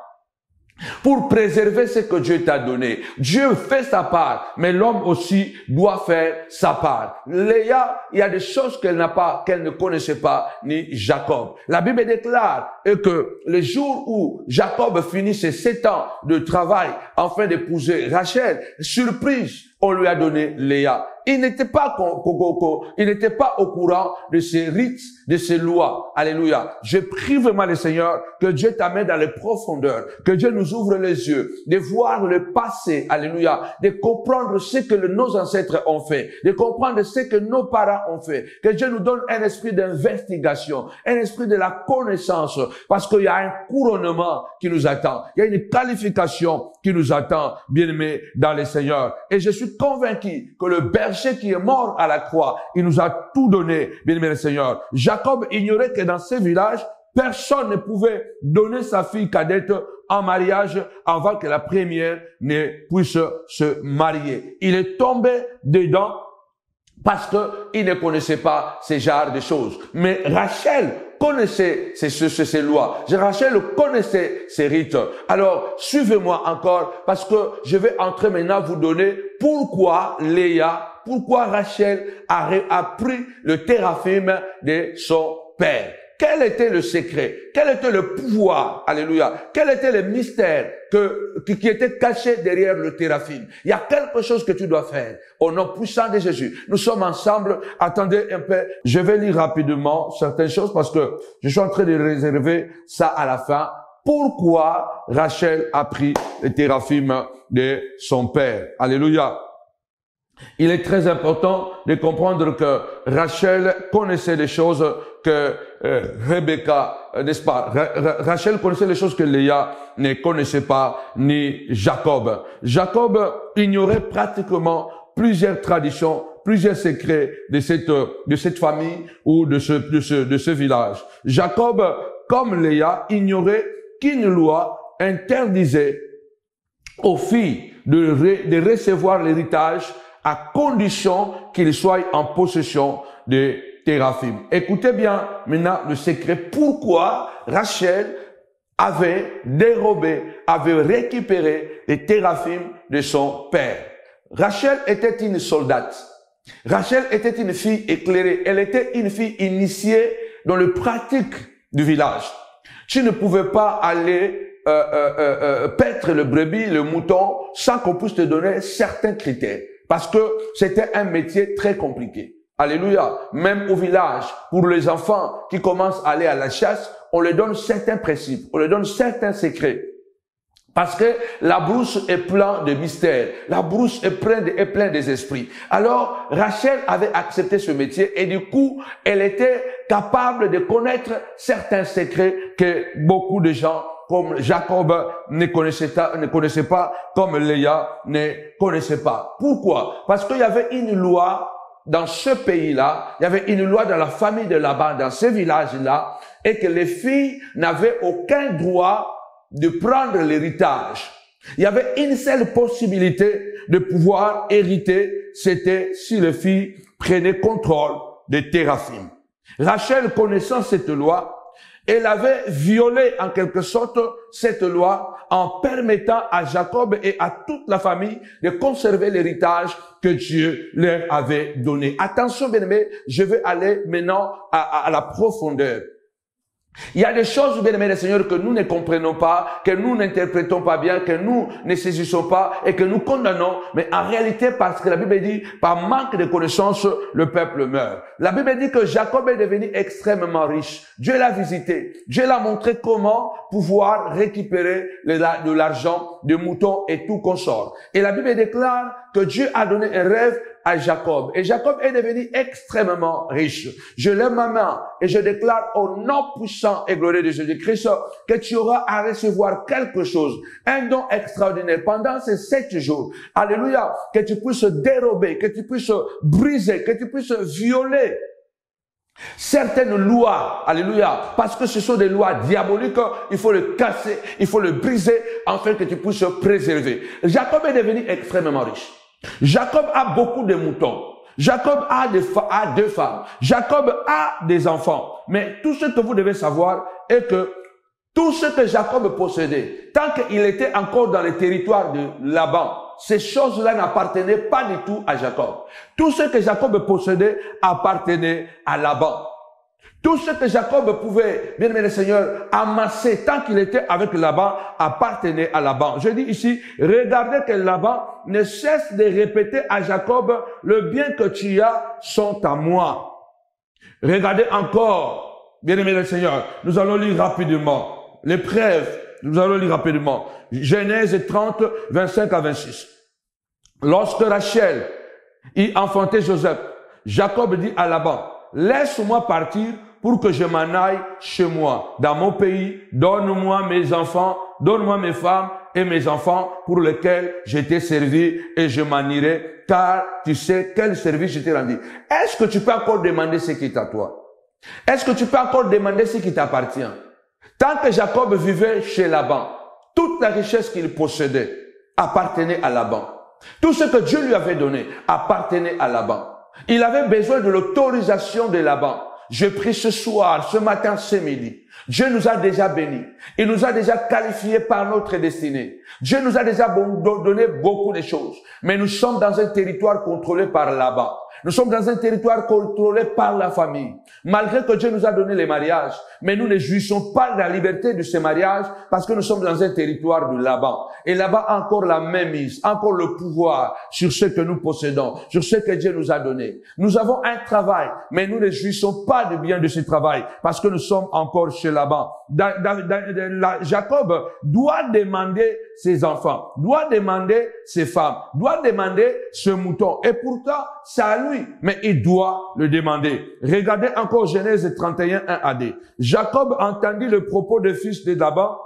pour préserver ce que Dieu t'a donné. Dieu fait sa part, mais l'homme aussi doit faire sa part. Léa, il y a des choses qu'elle ne connaissait pas, ni Jacob. La Bible déclare que le jour où Jacob finit ses 7 ans de travail afin d'épouser Rachel, surprise, on lui a donné Léa. Il n'était pas au courant de ces rites, de ces lois. Alléluia. Je prie vraiment le Seigneur que Dieu t'amène dans les profondeurs, que Dieu nous ouvre les yeux, de voir le passé. Alléluia. De comprendre ce que nos ancêtres ont fait, de comprendre ce que nos parents ont fait. Que Dieu nous donne un esprit d'investigation, un esprit de la connaissance, parce qu'il y a un couronnement qui nous attend. Il y a une qualification qui nous attend, bien-aimés dans le Seigneur. Et je suis convaincu que le berger qui est mort à la croix, il nous a tout donné, bien-aimé le Seigneur. Jacob ignorait que dans ce village, personne ne pouvait donner sa fille cadette en mariage avant que la première ne puisse se marier. Il est tombé dedans parce qu'il ne connaissait pas ce genre de choses. Mais Rachel connaissait ces lois. Rachel connaissait ces rites. Alors, suivez-moi encore parce que je vais entrer maintenant vous donner pourquoi Rachel a pris le téraphim de son père. Quel était le secret? Quel était le pouvoir? Alléluia. Quel était le mystère qui était caché derrière le téraphim? Il y a quelque chose que tu dois faire. Au nom puissant de Jésus. Nous sommes ensemble. Attendez un peu. Je vais lire rapidement certaines choses parce que je suis en train de réserver ça à la fin. Pourquoi Rachel a pris le téraphim de son père? Alléluia. Il est très important de comprendre que Rachel connaissait des choses que Rebecca, n'est-ce pas? Rachel connaissait les choses que Léa ne connaissait pas, ni Jacob. Jacob ignorait pratiquement plusieurs traditions, plusieurs secrets de cette famille ou de ce village. Jacob, comme Léa, ignorait qu'une loi interdisait aux filles de recevoir l'héritage à condition qu'il soit en possession de téraphim. Écoutez bien maintenant le secret. Pourquoi Rachel avait dérobé, avait récupéré les téraphim de son père. Rachel était une soldate. Rachel était une fille éclairée. Elle était une fille initiée dans le pratique du village. Tu ne pouvais pas aller paître le brebis, le mouton, sans qu'on puisse te donner certains critères. Parce que c'était un métier très compliqué. Alléluia. Même au village, pour les enfants qui commencent à aller à la chasse, on leur donne certains principes, on leur donne certains secrets. Parce que la brousse est pleine de mystères. La brousse est pleine des esprits. Alors, Rachel avait accepté ce métier et du coup, elle était capable de connaître certains secrets que beaucoup de gens comme Jacob ne connaissait pas, comme Léa ne connaissait pas. Pourquoi? Parce qu'il y avait une loi dans ce pays-là, il y avait une loi dans la famille de Laban, dans ce village-là, et que les filles n'avaient aucun droit de prendre l'héritage. Il y avait une seule possibilité de pouvoir hériter, c'était si les filles prenaient contrôle des téraphim. Rachel, connaissant cette loi, elle avait violé en quelque sorte cette loi en permettant à Jacob et à toute la famille de conserver l'héritage que Dieu leur avait donné. Attention, bien-aimés, je vais aller maintenant à la profondeur. Il y a des choses, bien-aimés des Seigneurs, que nous ne comprenons pas, que nous n'interprétons pas bien, que nous ne saisissons pas et que nous condamnons. Mais en réalité, parce que la Bible dit, par manque de connaissances, le peuple meurt. La Bible dit que Jacob est devenu extrêmement riche. Dieu l'a visité. Dieu l'a montré comment pouvoir récupérer de l'argent, des moutons et tout consort. Et la Bible déclare que Dieu a donné un rêve à Jacob. Et Jacob est devenu extrêmement riche. Je lève ma main et je déclare au nom puissant et glorieux de Jésus-Christ que tu auras à recevoir quelque chose, un don extraordinaire pendant ces 7 jours. Alléluia. Que tu puisses dérober, que tu puisses briser, que tu puisses violer certaines lois, alléluia, parce que ce sont des lois diaboliques, il faut le casser, il faut le briser, afin que tu puisses préserver. Jacob est devenu extrêmement riche. Jacob a beaucoup de moutons. Jacob a 2 femmes. Jacob a des enfants. Mais tout ce que vous devez savoir est que tout ce que Jacob possédait, tant qu'il était encore dans le territoire de Laban, ces choses-là n'appartenaient pas du tout à Jacob. Tout ce que Jacob possédait appartenait à Laban. Tout ce que Jacob pouvait, bien aimé le Seigneur, amasser tant qu'il était avec Laban appartenait à Laban. Je dis ici, regardez que Laban ne cesse de répéter à Jacob, le bien que tu as sont à moi. Regardez encore, bien aimé le Seigneur, nous allons lire rapidement les preuves, nous allons lire rapidement. Genèse 30, 25 à 26. Lorsque Rachel y enfantait Joseph, Jacob dit à Laban, laisse-moi partir pour que je m'en aille chez moi, dans mon pays, donne-moi mes enfants, donne-moi mes femmes et mes enfants pour lesquels je t'ai servi et je m'en irai, car tu sais quel service je t'ai rendu. Est-ce que tu peux encore demander ce qui est à toi? Est-ce que tu peux encore demander ce qui t'appartient? Tant que Jacob vivait chez Laban, toute la richesse qu'il possédait appartenait à Laban. Tout ce que Dieu lui avait donné appartenait à Laban. Il avait besoin de l'autorisation de Laban. Je prie ce soir, ce matin, ce midi. Dieu nous a déjà bénis. Il nous a déjà qualifiés par notre destinée. Dieu nous a déjà donné beaucoup de choses. Mais nous sommes dans un territoire contrôlé par Laban. Nous sommes dans un territoire contrôlé par la famille. Malgré que Dieu nous a donné les mariages, mais nous ne jouissons pas de la liberté de ces mariages parce que nous sommes dans un territoire de Laban. Et Laban a encore la même mise, encore le pouvoir sur ce que nous possédons, sur ce que Dieu nous a donné. Nous avons un travail, mais nous ne jouissons pas du bien de ce travail parce que nous sommes encore chez Laban. Jacob doit demander ses enfants, doit demander ses femmes, doit demander ce mouton. Et pourtant, c'est à lui, mais il doit le demander. Regardez encore Genèse 31, 1 à 2. Jacob entendit le propos des fils de Laban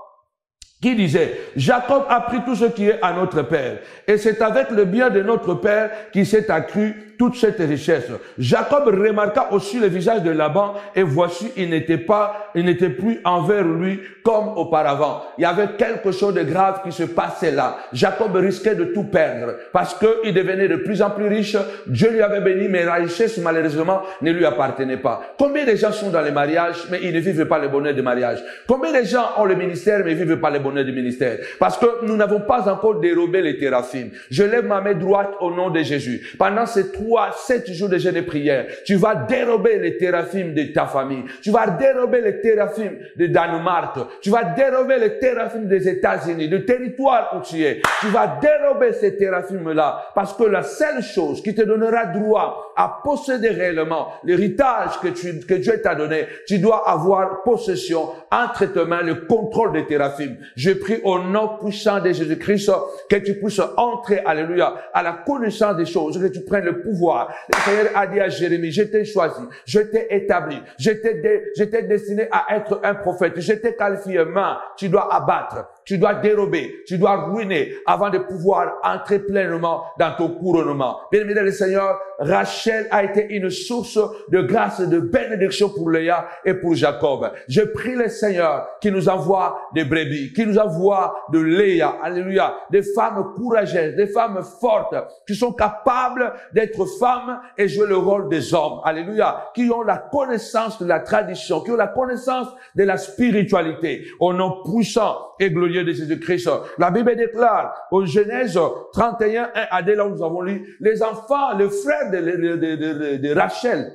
qui disait, Jacob a pris tout ce qui est à notre père, et c'est avec le bien de notre père qui s'est accru toute cette richesse. Jacob remarqua aussi le visage de Laban et voici, il n'était plus envers lui comme auparavant. Il y avait quelque chose de grave qui se passait là. Jacob risquait de tout perdre parce qu'il devenait de plus en plus riche. Dieu lui avait béni, mais la richesse, malheureusement, ne lui appartenait pas. Combien de gens sont dans les mariages, mais ils ne vivent pas le bonheur du mariage? Combien de gens ont le ministère, mais ne vivent pas le bonheur du ministère? Parce que nous n'avons pas encore dérobé les théraphim. Je lève ma main droite au nom de Jésus. Pendant ces 7 jours de jeûne et prière, tu vas dérober les théraphim de ta famille. Tu vas dérober les théraphim de Danemark. Tu vas dérober les théraphim des États-Unis, du territoire où tu es. Tu vas dérober ces théraphim-là parce que la seule chose qui te donnera droit à posséder réellement l'héritage que Dieu t'a donné, tu dois avoir possession entre tes mains, le contrôle des théraphim. Je prie au nom puissant de Jésus-Christ que tu puisses entrer, alléluia, à la connaissance des choses, que tu prennes le pouvoir. Le Seigneur a dit à Jérémie, je t'ai choisi, je t'ai établi, je t'ai destiné à être un prophète, je t'ai qualifié, mais tu dois abattre, tu dois dérober, tu dois ruiner avant de pouvoir entrer pleinement dans ton couronnement. Bien-aimé le Seigneur, Rachel a été une source de grâce et de bénédiction pour Léa et pour Jacob. Je prie le Seigneur qui nous envoie des brebis, qui nous envoie de Léa, alléluia, des femmes courageuses, des femmes fortes, qui sont capables d'être femmes et jouer le rôle des hommes, alléluia, qui ont la connaissance de la tradition, qui ont la connaissance de la spiritualité, au nom puissant et glorieux de Jésus-Christ. La Bible déclare au Genèse 31, 1 à 2, là où nous avons lu, les enfants, les frères de Rachel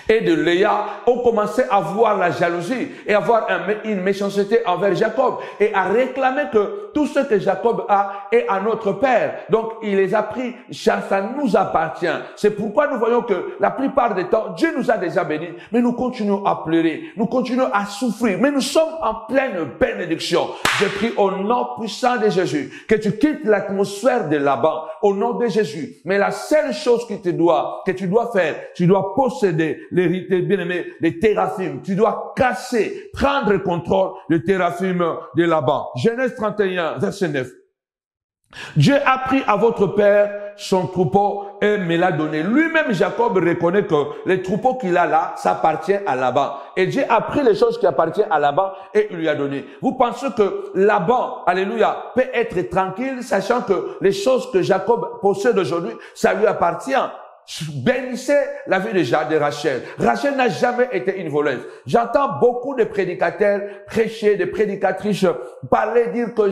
et de Léa ont commencé à voir la jalousie et à avoir une méchanceté envers Jacob et à réclamer que tout ce que Jacob a est à notre père. Donc, il les a pris, ça nous appartient. C'est pourquoi nous voyons que la plupart des temps, Dieu nous a déjà bénis, mais nous continuons à pleurer, nous continuons à souffrir, mais nous sommes en pleine bénédiction. Je prie au nom puissant de Jésus que tu quittes l'atmosphère de Laban, au nom de Jésus. Mais la seule chose que tu dois faire, tu dois posséder l'héritier bien-aimé, les théraphim. Tu dois casser, prendre contrôle des théraphim de Laban. Genèse 31, verset 9. Dieu a pris à votre père son troupeau et me l'a donné. Lui-même, Jacob reconnaît que les troupeaux qu'il a là, ça appartient à Laban. Et Dieu a pris les choses qui appartiennent à Laban et il lui a donné. Vous pensez que Laban, alléluia, peut être tranquille, sachant que les choses que Jacob possède aujourd'hui, ça lui appartient. Bénissez la vie de Rachel. Rachel n'a jamais été une voleuse. J'entends beaucoup de prédicateurs prêcher, de prédicatrices parler, dire que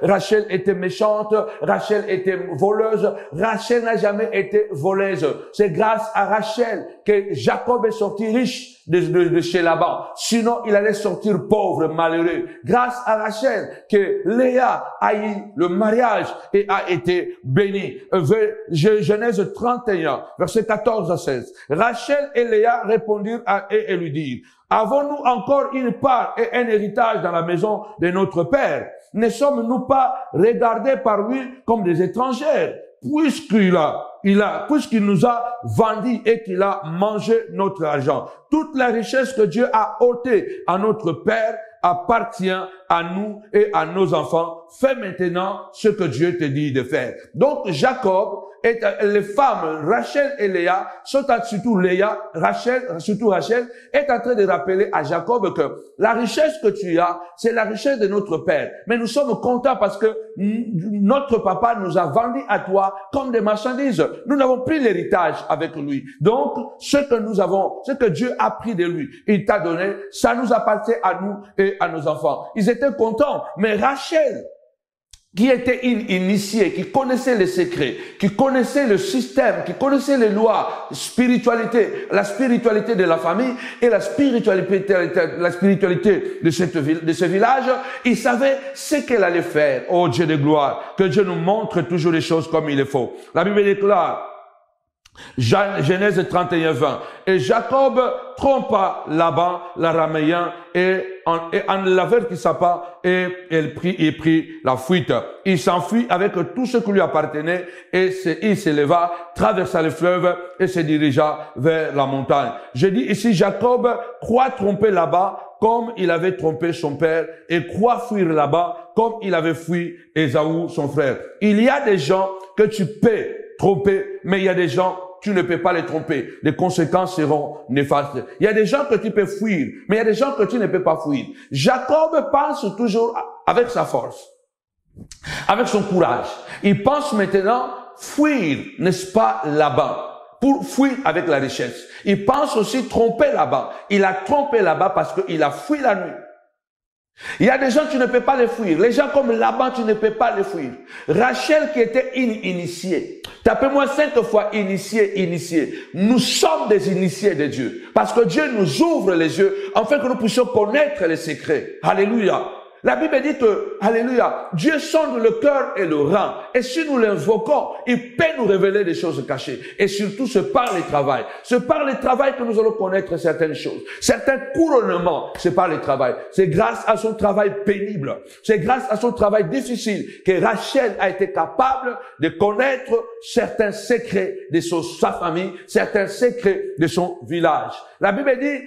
Rachel était méchante, Rachel était voleuse. Rachel n'a jamais été voleuse. C'est grâce à Rachel que Jacob est sorti riche de chez Laban. Sinon, il allait sortir pauvre, malheureux. Grâce à Rachel que Léa a eu le mariage et a été bénie. Genèse 31, verset 14 à 16. Rachel et Léa répondirent et lui dirent, avons-nous encore une part et un héritage dans la maison de notre père? Ne sommes-nous pas regardés par lui comme des étrangères? Puisqu'il nous a vendus et qu'il a mangé notre argent. Toute la richesse que Dieu a ôtée à notre père appartient à nous et à nos enfants. Fais maintenant ce que Dieu te dit de faire. Donc, Jacob et les femmes, Rachel et Léa, surtout Rachel, est en train de rappeler à Jacob que la richesse que tu as, c'est la richesse de notre père. Mais nous sommes contents parce que notre papa nous a vendus à toi comme des marchandises. Nous n'avons pris l'héritage avec lui. Donc, ce que nous avons, ce que Dieu a pris de lui, il t'a donné, ça nous appartient à nous et à nos enfants. Ils étaient contents. Mais Rachel, qui était une initiée, qui connaissait les secrets, qui connaissait le système, qui connaissait les lois, la spiritualité de la famille et la spiritualité de ce village, il savait ce qu'elle allait faire. Oh Dieu de gloire, que Dieu nous montre toujours les choses comme il faut. La Bible déclare, Genèse 31, 20. Et Jacob trompa Laban, l'araméen, et en l'avertissant pas, et il prit la fuite. Il s'enfuit avec tout ce qui lui appartenait, et il se leva, traversa le fleuve, et se dirigea vers la montagne. Je dis ici, Jacob croit tromper Laban, comme il avait trompé son père, et croit fuir là-bas, comme il avait fui Ésaü, son frère. Il y a des gens que tu peux tromper, mais il y a des gens tu ne peux pas les tromper. Les conséquences seront néfastes. Il y a des gens que tu peux fuir, mais il y a des gens que tu ne peux pas fuir. Jacob pense toujours avec sa force, avec son courage. Il pense maintenant fuir, n'est-ce pas, Laban, pour fuir avec la richesse. Il pense aussi tromper Laban. Il a trompé Laban parce qu'il a fui la nuit. Il y a des gens, tu ne peux pas les fuir. Les gens comme Laban, tu ne peux pas les fuir. Rachel qui était initiée. Tapez-moi 5 fois initié. Nous sommes des initiés de Dieu. Parce que Dieu nous ouvre les yeux afin que nous puissions connaître les secrets. Alléluia. La Bible dit que, alléluia, Dieu sonde le cœur et le rend. Et si nous l'invoquons, il peut nous révéler des choses cachées. Et surtout, c'est par le travail. C'est par le travail que nous allons connaître certaines choses. Certains couronnements, c'est par le travail. C'est grâce à son travail pénible. C'est grâce à son travail difficile que Rachel a été capable de connaître certains secrets de sa famille, certains secrets de son village. La Bible dit,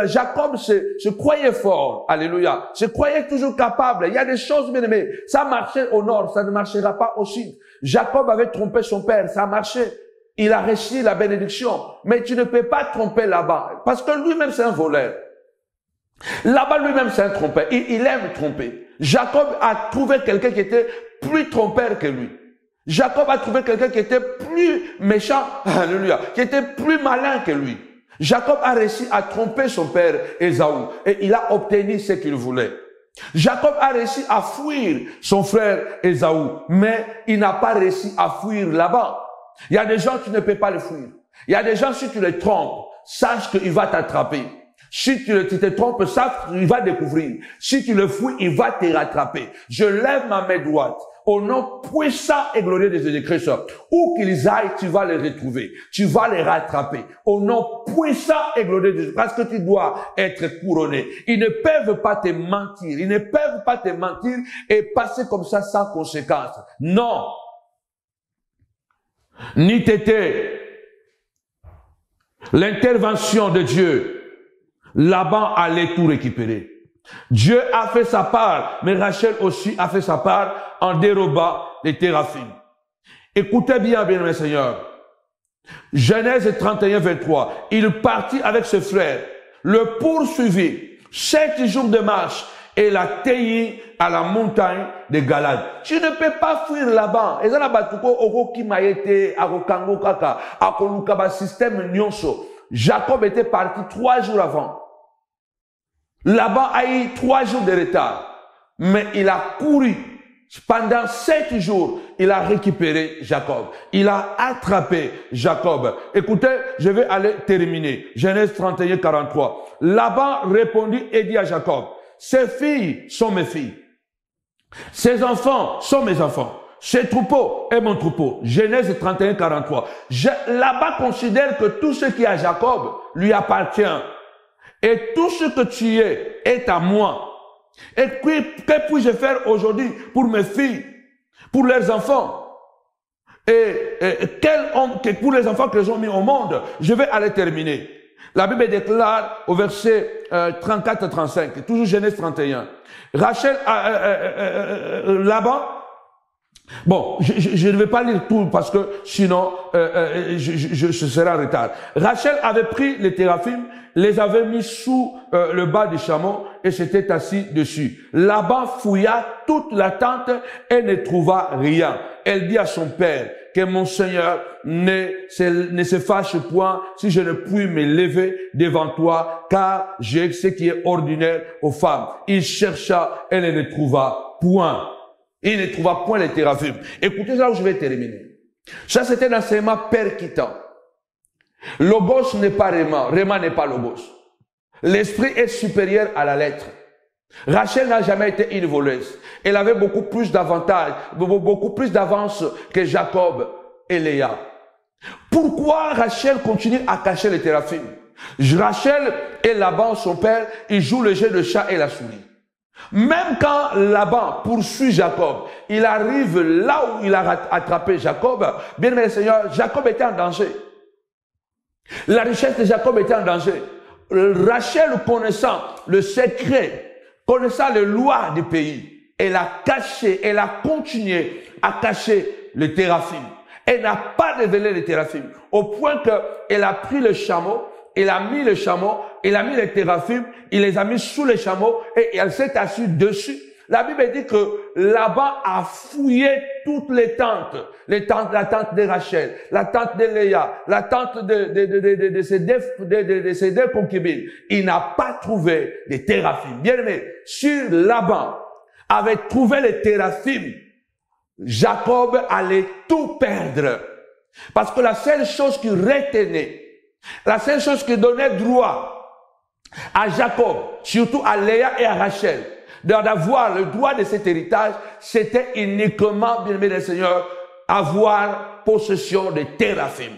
Jacob se croyait fort. Alléluia. Se croyait toujours capable. Il y a des choses, bien aimées. Ça marchait au nord, ça ne marchera pas au sud. Jacob avait trompé son père, ça marchait. Il a reçu la bénédiction. Mais tu ne peux pas tromper Laban. Parce que lui-même, c'est un voleur. Laban lui-même, c'est un trompeur. Il aime tromper. Jacob a trouvé quelqu'un qui était plus trompeur que lui. Jacob a trouvé quelqu'un qui était plus méchant, alléluia, qui était plus malin que lui. Jacob a réussi à tromper son père Ésaü et il a obtenu ce qu'il voulait. Jacob a réussi à fuir son frère Ésaü, mais il n'a pas réussi à fuir Laban. Il y a des gens, tu ne peux pas les fuir. Il y a des gens, si tu les trompes, sache qu'il va t'attraper. Si tu te trompes, sache qu'il va découvrir. Si tu le fuis, il va te rattraper. Je lève ma main droite. Au nom puissant et glorieux de Jésus-Christ, où qu'ils aillent, tu vas les retrouver. Tu vas les rattraper. Au nom puissant et glorieux de Jésus, parce que tu dois être couronné. Ils ne peuvent pas te mentir. Ils ne peuvent pas te mentir et passer comme ça sans conséquence. Non. Ni t'étais l'intervention de Dieu. Laban allait tout récupérer. Dieu a fait sa part, mais Rachel aussi a fait sa part en dérobant les téraphim. Écoutez bien, bien-aimés Seigneur. Genèse 31, 23. Il partit avec ses frères, le poursuivit 7 jours de marche et l'atteignit à la montagne de Galad. Tu ne peux pas fuir là-bas. Et ça n'a pas tout qui m'a été à Rokango Kaka, à Kolukaba système Nyonso. Jacob était parti 3 jours avant. Laban a eu 3 jours de retard, mais il a couru. Pendant 7 jours, il a récupéré Jacob. Il a attrapé Jacob. Écoutez, je vais aller terminer. Genèse 31, 43. Laban répondit et dit à Jacob, ces filles sont mes filles. Ces enfants sont mes enfants. Ces troupeaux est mon troupeau. Genèse 31, 43. Laban considère que tout ce qui est à Jacob lui appartient. Et tout ce que tu es est à moi. Et que puis-je faire aujourd'hui pour mes filles, pour leurs enfants? Et pour les enfants que les ont mis au monde? Je vais aller terminer. La Bible déclare au verset 34-35, toujours Genèse 31. Rachel, Laban, bon, je ne vais pas lire tout parce que sinon je serai en retard. Rachel avait pris les téraphim, les avait mis sous le bas du chameau et s'était assis dessus. Laban fouilla toute la tente et ne trouva rien. Elle dit à son père que mon Seigneur ne se fâche point si je ne puis me lever devant toi, car j'ai ce qui est ordinaire aux femmes. Il chercha et ne trouva point. Il ne trouva point les téraphim. Écoutez là où je vais terminer. Ça, c'était un enseignement percutant. Logos n'est pas Réma. Réma n'est pas Logos. L'esprit est supérieur à la lettre. Rachel n'a jamais été une voleuse. Elle avait beaucoup plus d'avantages, beaucoup plus d'avance que Jacob et Léa. Pourquoi Rachel continue à cacher les téraphim? Rachel et Laban, son père, ils jouent le jeu de chat et la souris. Même quand Laban poursuit Jacob, il arrive là où il a attrapé Jacob. Bien aimé Seigneur, Jacob était en danger. La richesse de Jacob était en danger. Rachel, connaissant le secret, connaissant les lois du pays, elle a caché, elle a continué à cacher les téraphim. Elle n'a pas révélé les téraphim. Au point qu'elle a pris le chameau, elle a mis le chameau, elle a mis les téraphim, il les a mis sous le chameau et elle s'est assise dessus. La Bible dit que Laban a fouillé toutes les tentes. La tente de Rachel, la tente de Léa, la tente de ses deux concubines. Il n'a pas trouvé les téraphim. Bien aimé, sur Laban avait trouvé les téraphim, Jacob allait tout perdre. Parce que la seule chose qui retenait, la seule chose qui donnait droit à Jacob, surtout à Léa et à Rachel, d'avoir le droit de cet héritage, c'était uniquement, bien aimé le Seigneur, avoir possession des téraphim.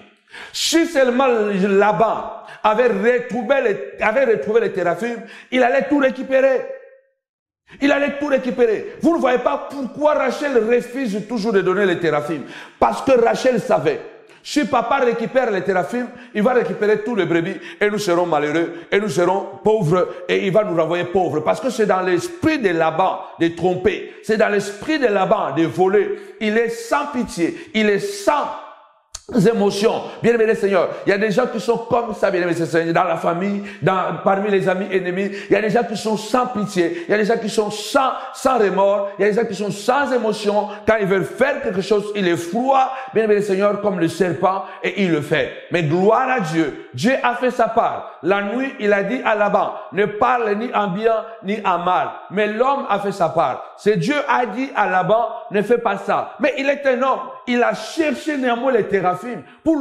Si seulement Laban avait retrouvé les téraphim, il allait tout récupérer. Il allait tout récupérer. Vous ne voyez pas pourquoi Rachel refuse toujours de donner les téraphim. Parce que Rachel savait, si papa récupère les téraphim, il va récupérer tous les brebis et nous serons malheureux et nous serons pauvres et il va nous renvoyer pauvres. Parce que c'est dans l'esprit de Laban de tromper. C'est dans l'esprit de Laban de voler. Il est sans pitié. Il est sans émotions. Bien aimé les Seigneurs, il y a des gens qui sont comme ça, bien aimé les Seigneurs, dans la famille, parmi les amis ennemis. Il y a des gens qui sont sans pitié. Il y a des gens qui sont sans remords. Il y a des gens qui sont sans émotion. Quand ils veulent faire quelque chose, il est froid, bien aimé les Seigneurs, comme le serpent, et il le fait. Mais gloire à Dieu. Dieu a fait sa part. La nuit, il a dit à Laban, ne parle ni en bien, ni en mal. Mais l'homme a fait sa part. C'est Dieu a dit à Laban, ne fais pas ça. Mais il est un homme. Il a cherché néanmoins les téraphim pour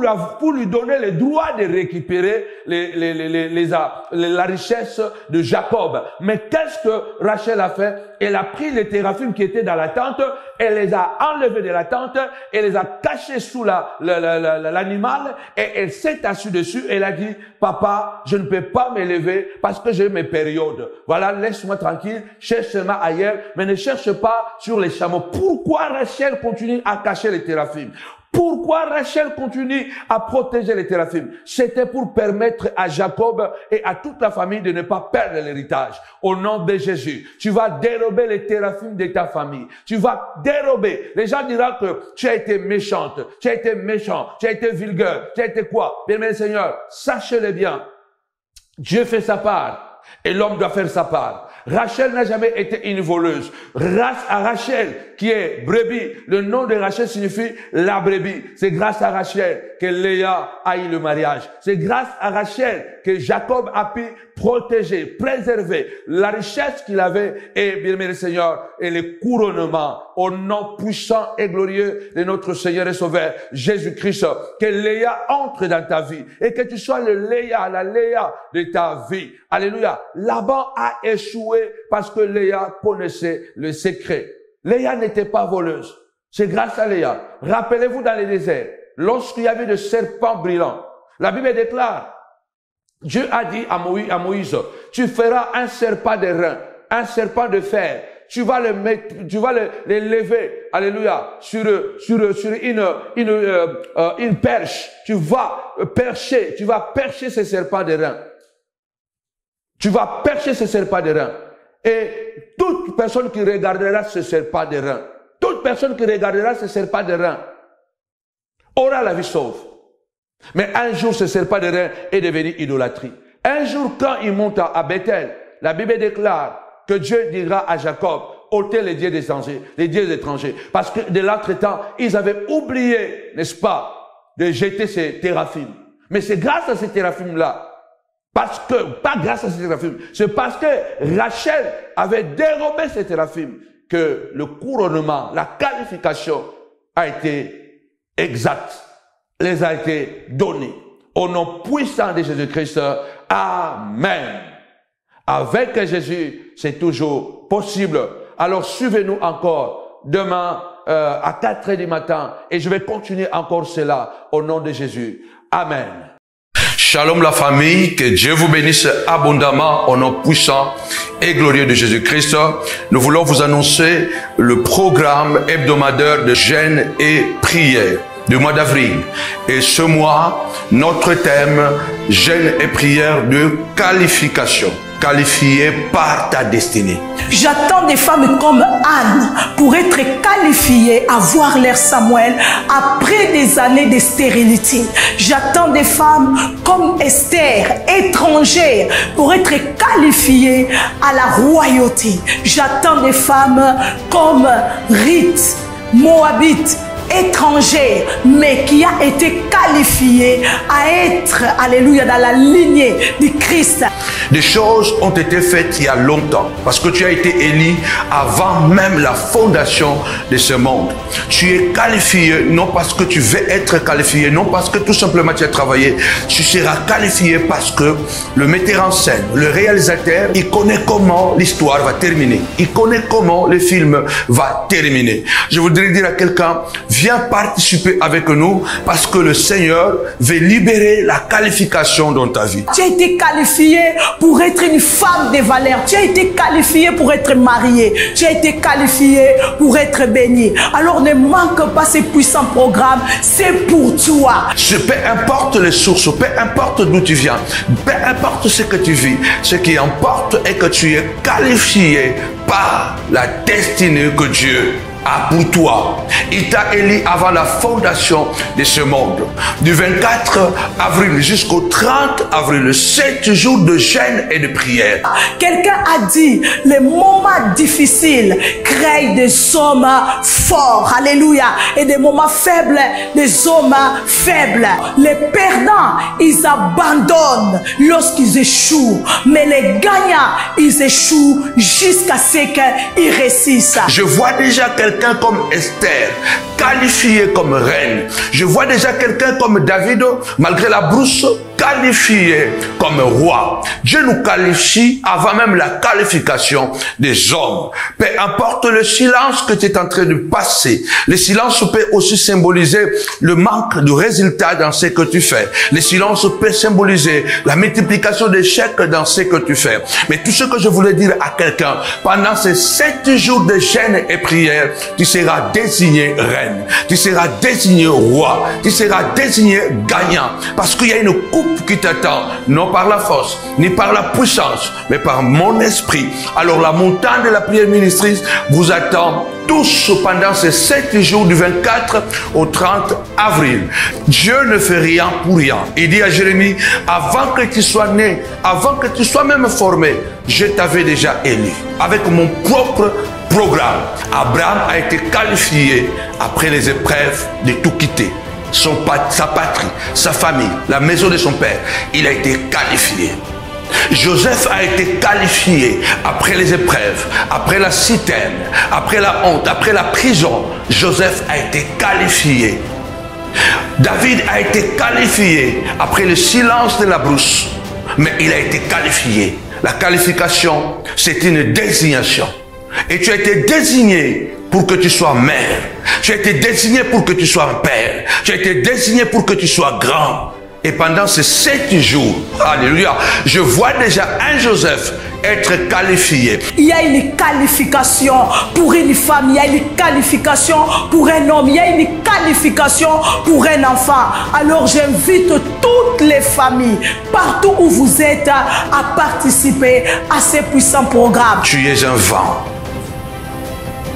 lui donner le droit de récupérer la richesse de Jacob. Mais qu'est-ce que Rachel a fait? Elle a pris les téraphim qui étaient dans la tente, elle les a enlevés de la tente, elle les a cachés sous l'animal et elle s'est assise dessus. Elle a dit, papa, je ne peux pas m'élever parce que j'ai mes périodes. Voilà, laisse-moi tranquille, cherche seulement ailleurs, mais ne cherche pas sur les chameaux. Pourquoi Rachel continue à cacher les téraphim? Pourquoi Rachel continue à protéger les téraphim? C'était pour permettre à Jacob et à toute la famille de ne pas perdre l'héritage. Au nom de Jésus, tu vas dérober les téraphim de ta famille. Tu vas dérober. Les gens diront que tu as été méchante, tu as été méchant, tu as été vulgaire, tu as été quoi? Bien, mes Seigneur, sachez-le bien. Dieu fait sa part et l'homme doit faire sa part. Rachel n'a jamais été une voleuse. Grâce à Rachel, qui est brebis, le nom de Rachel signifie la brebis. C'est grâce à Rachel que Léa a eu le mariage. C'est grâce à Rachel que Jacob a pu protéger, préserver la richesse qu'il avait et, bien aimé le Seigneur, et le couronnement au nom puissant et glorieux de notre Seigneur et Sauveur Jésus-Christ. Que Léa entre dans ta vie et que tu sois le Léa, la Léa de ta vie. Alléluia. Laban a échoué parce que Léa connaissait le secret. Léa n'était pas voleuse. C'est grâce à Léa. Rappelez-vous dans le désert, lorsqu'il y avait des serpents brillants, la Bible déclare, Dieu a dit à Moïse, tu feras un serpent de rein, un serpent de fer. Tu vas le mettre, tu vas le lever, alléluia, sur une perche. Tu vas percher ces serpents de rein. Tu vas percher ce serpent de rein. Et toute personne qui regardera ce serpent de rein, toute personne qui regardera ce serpent de rein, aura la vie sauve. Mais un jour, ce serpent de rein est devenu idolâtrie. Un jour, quand il monte à Bethel, la Bible déclare que Dieu dira à Jacob, ôtez les dieux des étrangers. Parce que de l'entretemps, ils avaient oublié, n'est-ce pas, de jeter ces téraphim. Mais c'est grâce à ces téraphim-là, pas grâce à ces téraphim, c'est parce que Rachel avait dérobé ces téraphim que le couronnement, la qualification a été exacte, les a été donnés. Au nom puissant de Jésus-Christ, amen. Avec Jésus, c'est toujours possible. Alors suivez-nous encore demain à 4 heures du matin et je vais continuer encore cela au nom de Jésus. Amen. Shalom la famille, que Dieu vous bénisse abondamment au nom puissant et glorieux de Jésus-Christ. Nous voulons vous annoncer le programme hebdomadaire de jeûne et prière du mois d'avril. Et ce mois, notre thème, jeûne et prière de qualification. qualifié par ta destinée. J'attends des femmes comme Anne pour être qualifiées à voir leur Samuel après des années de stérilité. J'attends des femmes comme Esther, étrangères, pour être qualifiées à la royauté. J'attends des femmes comme Ruth, Moabite, étrangère, mais qui a été qualifiée à être, alléluia, dans la lignée du Christ. Des choses ont été faites il y a longtemps, parce que tu as été élu avant même la fondation de ce monde. Tu es qualifié, non parce que tu veux être qualifié, non parce que tout simplement tu as travaillé. Tu seras qualifié parce que le metteur en scène, le réalisateur, il connaît comment l'histoire va terminer. Il connaît comment le film va terminer. Je voudrais dire à quelqu'un, viens participer avec nous parce que le Seigneur veut libérer la qualification dans ta vie. Tu as été qualifié pour être une femme de valeur. Tu as été qualifié pour être marié. Tu as été qualifié pour être béni. Alors ne manque pas ces puissants programmes. C'est pour toi. Peu importe les sources, peu importe d'où tu viens, peu importe ce que tu vis, ce qui importe est que tu es qualifié par la destinée que Dieu a pour toi. Il t'a élu avant la fondation de ce monde. Du 24 avril jusqu'au 30 avril, 7 jours de jeûne et de prière. Quelqu'un a dit, les moments difficiles créent des hommes forts. Alléluia. Et des moments faibles, des hommes faibles. Les perdants, ils abandonnent lorsqu'ils échouent. Mais les gagnants, ils échouent jusqu'à ce qu'ils réussissent. Je vois déjà quelqu'un comme Esther, qualifié comme reine. Je vois déjà quelqu'un comme David, malgré la brousse, qualifié comme roi. Dieu nous qualifie avant même la qualification des hommes. Peu importe le silence que tu es en train de passer, le silence peut aussi symboliser le manque de résultats dans ce que tu fais. Le silence peut symboliser la multiplication d'échecs dans ce que tu fais. Mais tout ce que je voulais dire à quelqu'un, pendant ces 7 jours de jeûne et prière, tu seras désigné reine, tu seras désigné roi, tu seras désigné gagnant. Parce qu'il y a une coupe qui t'attend, non par la force, ni par la puissance, mais par mon esprit. Alors la montagne de la prière ministrice vous attend tous pendant ces 7 jours du 24 au 30 avril. Dieu ne fait rien pour rien. Il dit à Jérémie, avant que tu sois né, avant que tu sois même formé, je t'avais déjà élu. Avec mon propre programme, Abraham a été qualifié après les épreuves de tout quitter. Sa patrie, sa famille, la maison de son père, il a été qualifié. Joseph a été qualifié après les épreuves, après la citerne, après la honte, après la prison. Joseph a été qualifié. David a été qualifié après le silence de la brousse, mais il a été qualifié. La qualification, c'est une désignation. Et tu as été désigné pour que tu sois mère. Tu as été désigné pour que tu sois un père. Tu as été désigné pour que tu sois grand. Et pendant ces 7 jours, alléluia, je vois déjà un Joseph être qualifié. Il y a une qualification pour une femme, il y a une qualification pour un homme, il y a une qualification pour un enfant. Alors j'invite toutes les familles, partout où vous êtes, à participer à ces puissants programmes. Tu es un vent.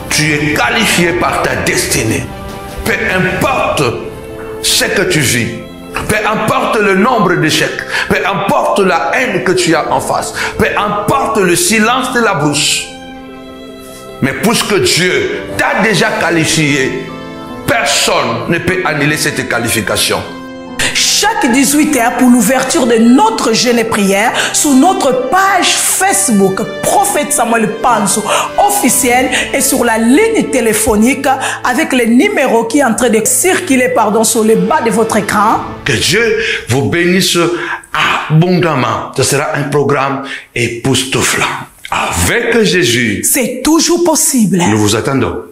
Tu es qualifié par ta destinée. Peu importe ce que tu vis, peu importe le nombre d'échecs, peu importe la haine que tu as en face, peu importe le silence de la bouche. Mais puisque Dieu t'a déjà qualifié, personne ne peut annuler cette qualification. Chaque 18h pour l'ouverture de notre jeûne et prière sur notre page Facebook Prophète Samuel Panzo officiel et sur la ligne téléphonique avec le numéro qui est en train de circuler sur le bas de votre écran. Que Dieu vous bénisse abondamment. Ce sera un programme époustouflant. Avec Jésus, c'est toujours possible. Nous vous attendons.